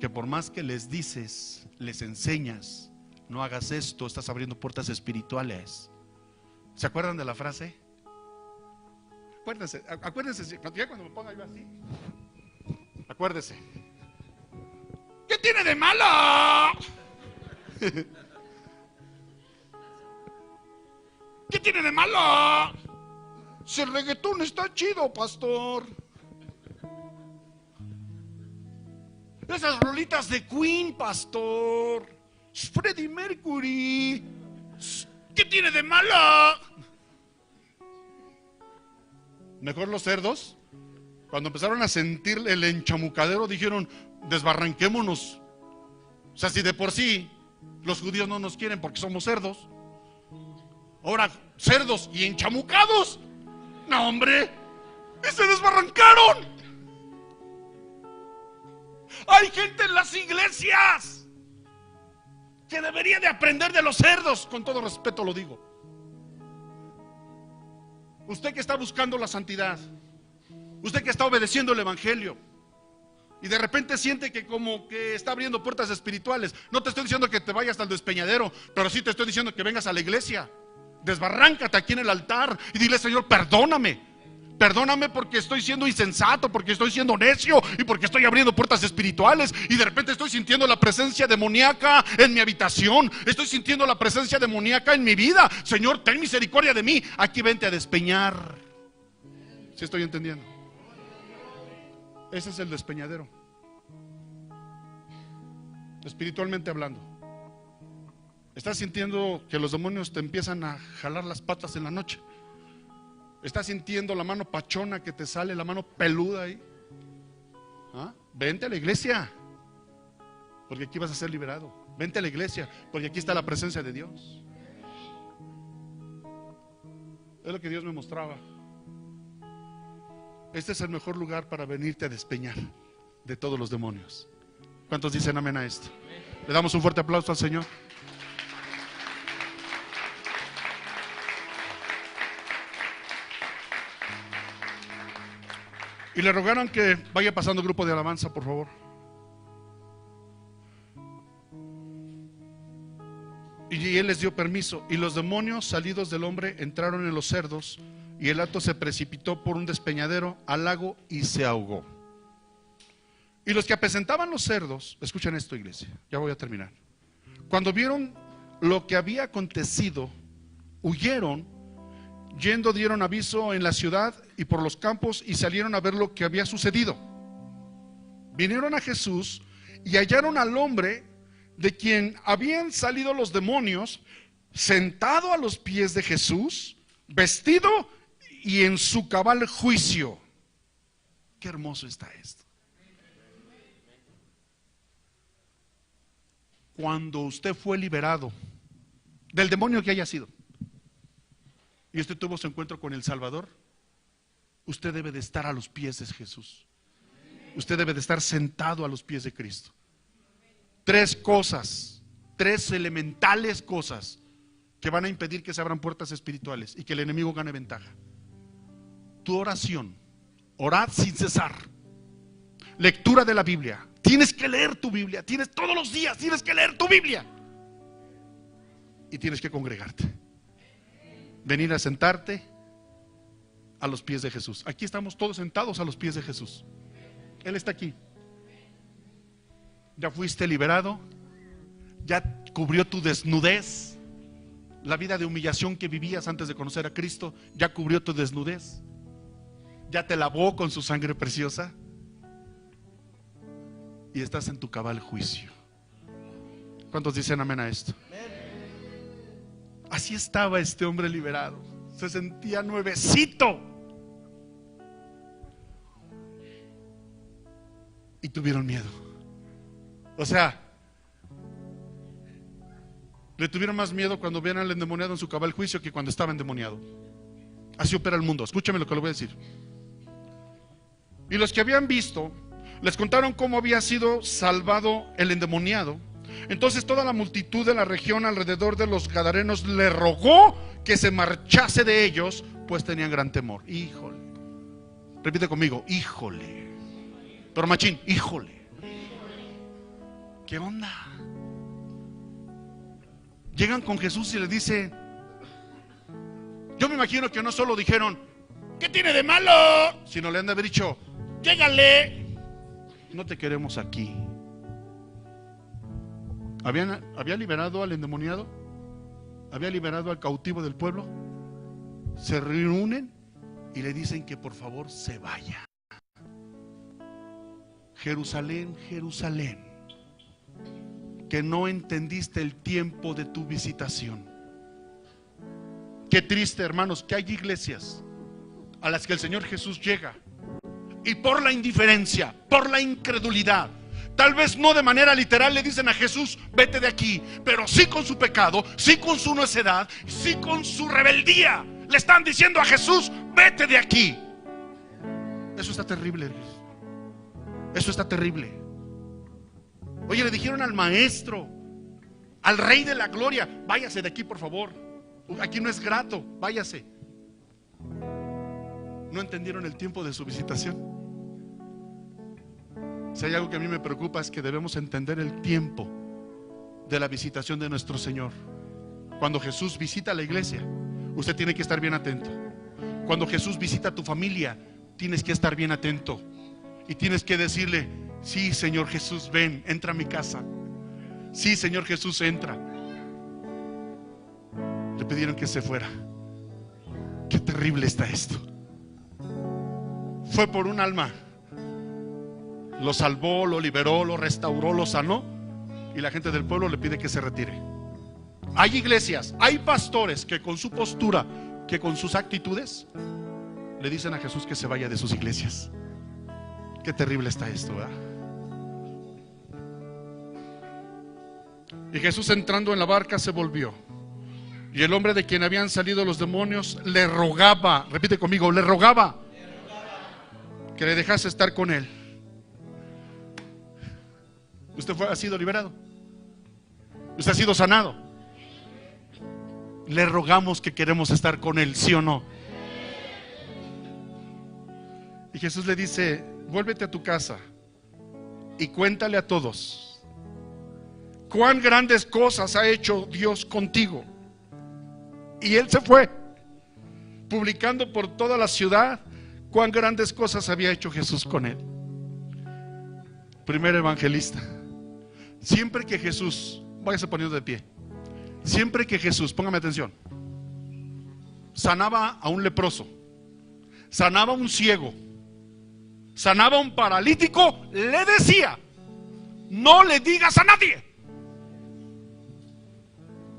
Speaker 1: que por más que les dices, les enseñas, no hagas esto, estás abriendo puertas espirituales. ¿Se acuerdan de la frase? Acuérdense, ya cuando me ponga yo así, acuérdese. ¿Qué tiene de malo? ¿Qué tiene de malo? Si el reggaetón está chido, pastor. Esas rolitas de Queen, pastor. Freddie Mercury. ¿Qué tiene de malo? Mejor los cerdos, cuando empezaron a sentir el enchamucadero, dijeron, desbarranquémonos. O sea, si de por sí los judíos no nos quieren porque somos cerdos, ahora cerdos y enchamucados, no hombre, y se desbarrancaron. Hay gente en las iglesias que debería de aprender de los cerdos, con todo respeto lo digo. Usted que está buscando la santidad, usted que está obedeciendo el evangelio y de repente siente que como que está abriendo puertas espirituales. No te estoy diciendo que te vayas hasta el despeñadero, pero sí te estoy diciendo que vengas a la iglesia. Desbarráncate aquí en el altar y dile, Señor, perdóname, Perdóname porque estoy siendo insensato, porque estoy siendo necio y porque estoy abriendo puertas espirituales y de repente estoy sintiendo la presencia demoníaca en mi habitación. Estoy sintiendo la presencia demoníaca en mi vida. Señor, ten misericordia de mí. Aquí vente a despeñar. ¿Sí estoy entendiendo? Ese es el despeñadero, espiritualmente hablando. Estás sintiendo que los demonios te empiezan a jalar las patas en la noche. Estás sintiendo la mano pachona que te sale, la mano peluda ahí. ¿Ah? Vente a la iglesia, porque aquí vas a ser liberado. Vente a la iglesia, porque aquí está la presencia de Dios. Es lo que Dios me mostraba. Este es el mejor lugar para venirte a despeñar de todos los demonios. ¿Cuántos dicen amén a esto? Le damos un fuerte aplauso al Señor. Y le rogaron que vaya pasando grupo de alabanza, por favor. Y él les dio permiso. Y los demonios salidos del hombre entraron en los cerdos, y el hato se precipitó por un despeñadero al lago y se ahogó. Y los que apacentaban los cerdos, escuchen esto, iglesia, ya voy a terminar. Cuando vieron lo que había acontecido, huyeron. Yendo dieron aviso en la ciudad y por los campos y salieron a ver lo que había sucedido. Vinieron a Jesús y hallaron al hombre de quien habían salido los demonios, sentado a los pies de Jesús, vestido y en su cabal juicio. Qué hermoso está esto. Cuando usted fue liberado del demonio que haya sido, y usted tuvo su encuentro con el Salvador, usted debe de estar a los pies de Jesús. Usted debe de estar sentado a los pies de Cristo. Tres cosas, tres elementales cosas que van a impedir que se abran puertas espirituales y que el enemigo gane ventaja. Tu oración, orad sin cesar. Lectura de la Biblia. Tienes que leer tu Biblia, todos los días tienes que leer tu Biblia. Y tienes que congregarte. Venir a sentarte a los pies de Jesús. Aquí estamos todos sentados a los pies de Jesús. Él está aquí. Ya fuiste liberado. Ya cubrió tu desnudez. La vida de humillación que vivías antes de conocer a Cristo ya cubrió tu desnudez. Ya te lavó con su sangre preciosa. Y estás en tu cabal juicio. ¿Cuántos dicen amén a esto? Así estaba este hombre liberado. Se sentía nuevecito. Y tuvieron miedo. O sea, le tuvieron más miedo cuando vieron al endemoniado en su cabal juicio que cuando estaba endemoniado. Así opera el mundo. Escúchame lo que le voy a decir. Y los que habían visto les contaron cómo había sido salvado el endemoniado. Entonces toda la multitud de la región alrededor de los gadarenos le rogó que se marchase de ellos, pues tenían gran temor. Híjole. Repite conmigo, híjole. Pero machín, híjole. ¿Qué onda? Llegan con Jesús y le dice, yo me imagino que no solo dijeron, ¿qué tiene de malo? Sino le han de haber dicho, llégale, no te queremos aquí. ¿Había liberado al endemoniado? ¿Había liberado al cautivo del pueblo? Se reúnen y le dicen que por favor se vaya. Jerusalén, Jerusalén, que no entendiste el tiempo de tu visitación. Qué triste, hermanos, que hay iglesias a las que el Señor Jesús llega y por la indiferencia, por la incredulidad, tal vez no de manera literal le dicen a Jesús, vete de aquí, pero sí con su pecado, sí con su necedad, sí con su rebeldía, le están diciendo a Jesús, vete de aquí. Eso está terrible. Eso está terrible. Oye, le dijeron al maestro, al Rey de la Gloria, váyase de aquí por favor, aquí no es grato, váyase. No entendieron el tiempo de su visitación. Si hay algo que a mí me preocupa es que debemos entender el tiempo de la visitación de nuestro Señor. Cuando Jesús visita la iglesia, usted tiene que estar bien atento, Cuando Jesús visita a tu familia, tienes que estar bien atento y tienes que decirle: sí, Señor Jesús, ven, entra a mi casa. Sí, Señor Jesús, entra. Le pidieron que se fuera. Qué terrible está esto. Fue por un alma, lo salvó, lo liberó, lo restauró, lo sanó, y la gente del pueblo le pide que se retire. Hay iglesias, hay pastores que con su postura, que con sus actitudes, le dicen a Jesús que se vaya de sus iglesias. Qué terrible está esto, ¿verdad? Y Jesús, entrando en la barca, se volvió, y el hombre de quien habían salido los demonios le rogaba, repite conmigo, le rogaba que le dejase estar con él. Usted ha sido liberado, usted ha sido sanado. Le rogamos que queremos estar con él, ¿sí o no? Y Jesús le dice: vuélvete a tu casa y cuéntale a todos cuán grandes cosas ha hecho Dios contigo. Y él se fue, publicando por toda la ciudad cuán grandes cosas había hecho Jesús con él. Primer evangelista. Siempre que Jesús, váyase poniendo de pie, siempre que Jesús, póngame atención, sanaba a un leproso, sanaba a un ciego, sanaba a un paralítico, le decía: no le digas a nadie.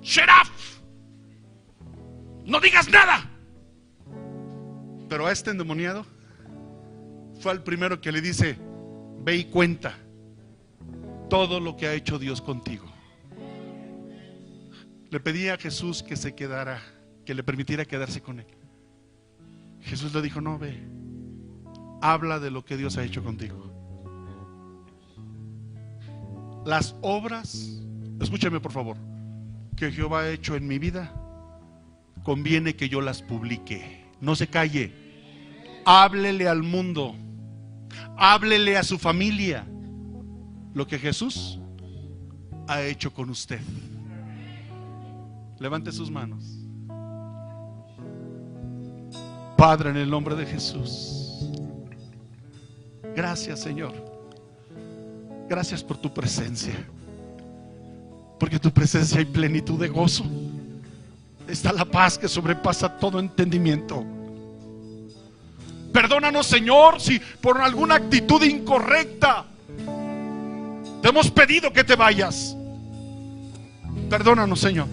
Speaker 1: Shut up. No digas nada. Pero a este endemoniado fue el primero que le dice: ve y cuenta todo lo que ha hecho Dios contigo. Le pedía a Jesús que se quedara, que le permitiera quedarse con él. Jesús le dijo: no, ve, habla de lo que Dios ha hecho contigo. Las obras, escúchame por favor, que Jehová ha hecho en mi vida, conviene que yo las publique. No se calle, háblele al mundo, háblele a su familia lo que Jesús ha hecho con usted. Levante sus manos. Padre, en el nombre de Jesús, gracias, Señor. Gracias por tu presencia, porque en tu presencia hay plenitud de gozo. Está la paz que sobrepasa todo entendimiento. Perdónanos, Señor, si por alguna actitud incorrecta te hemos pedido que te vayas. Perdónanos, Señor.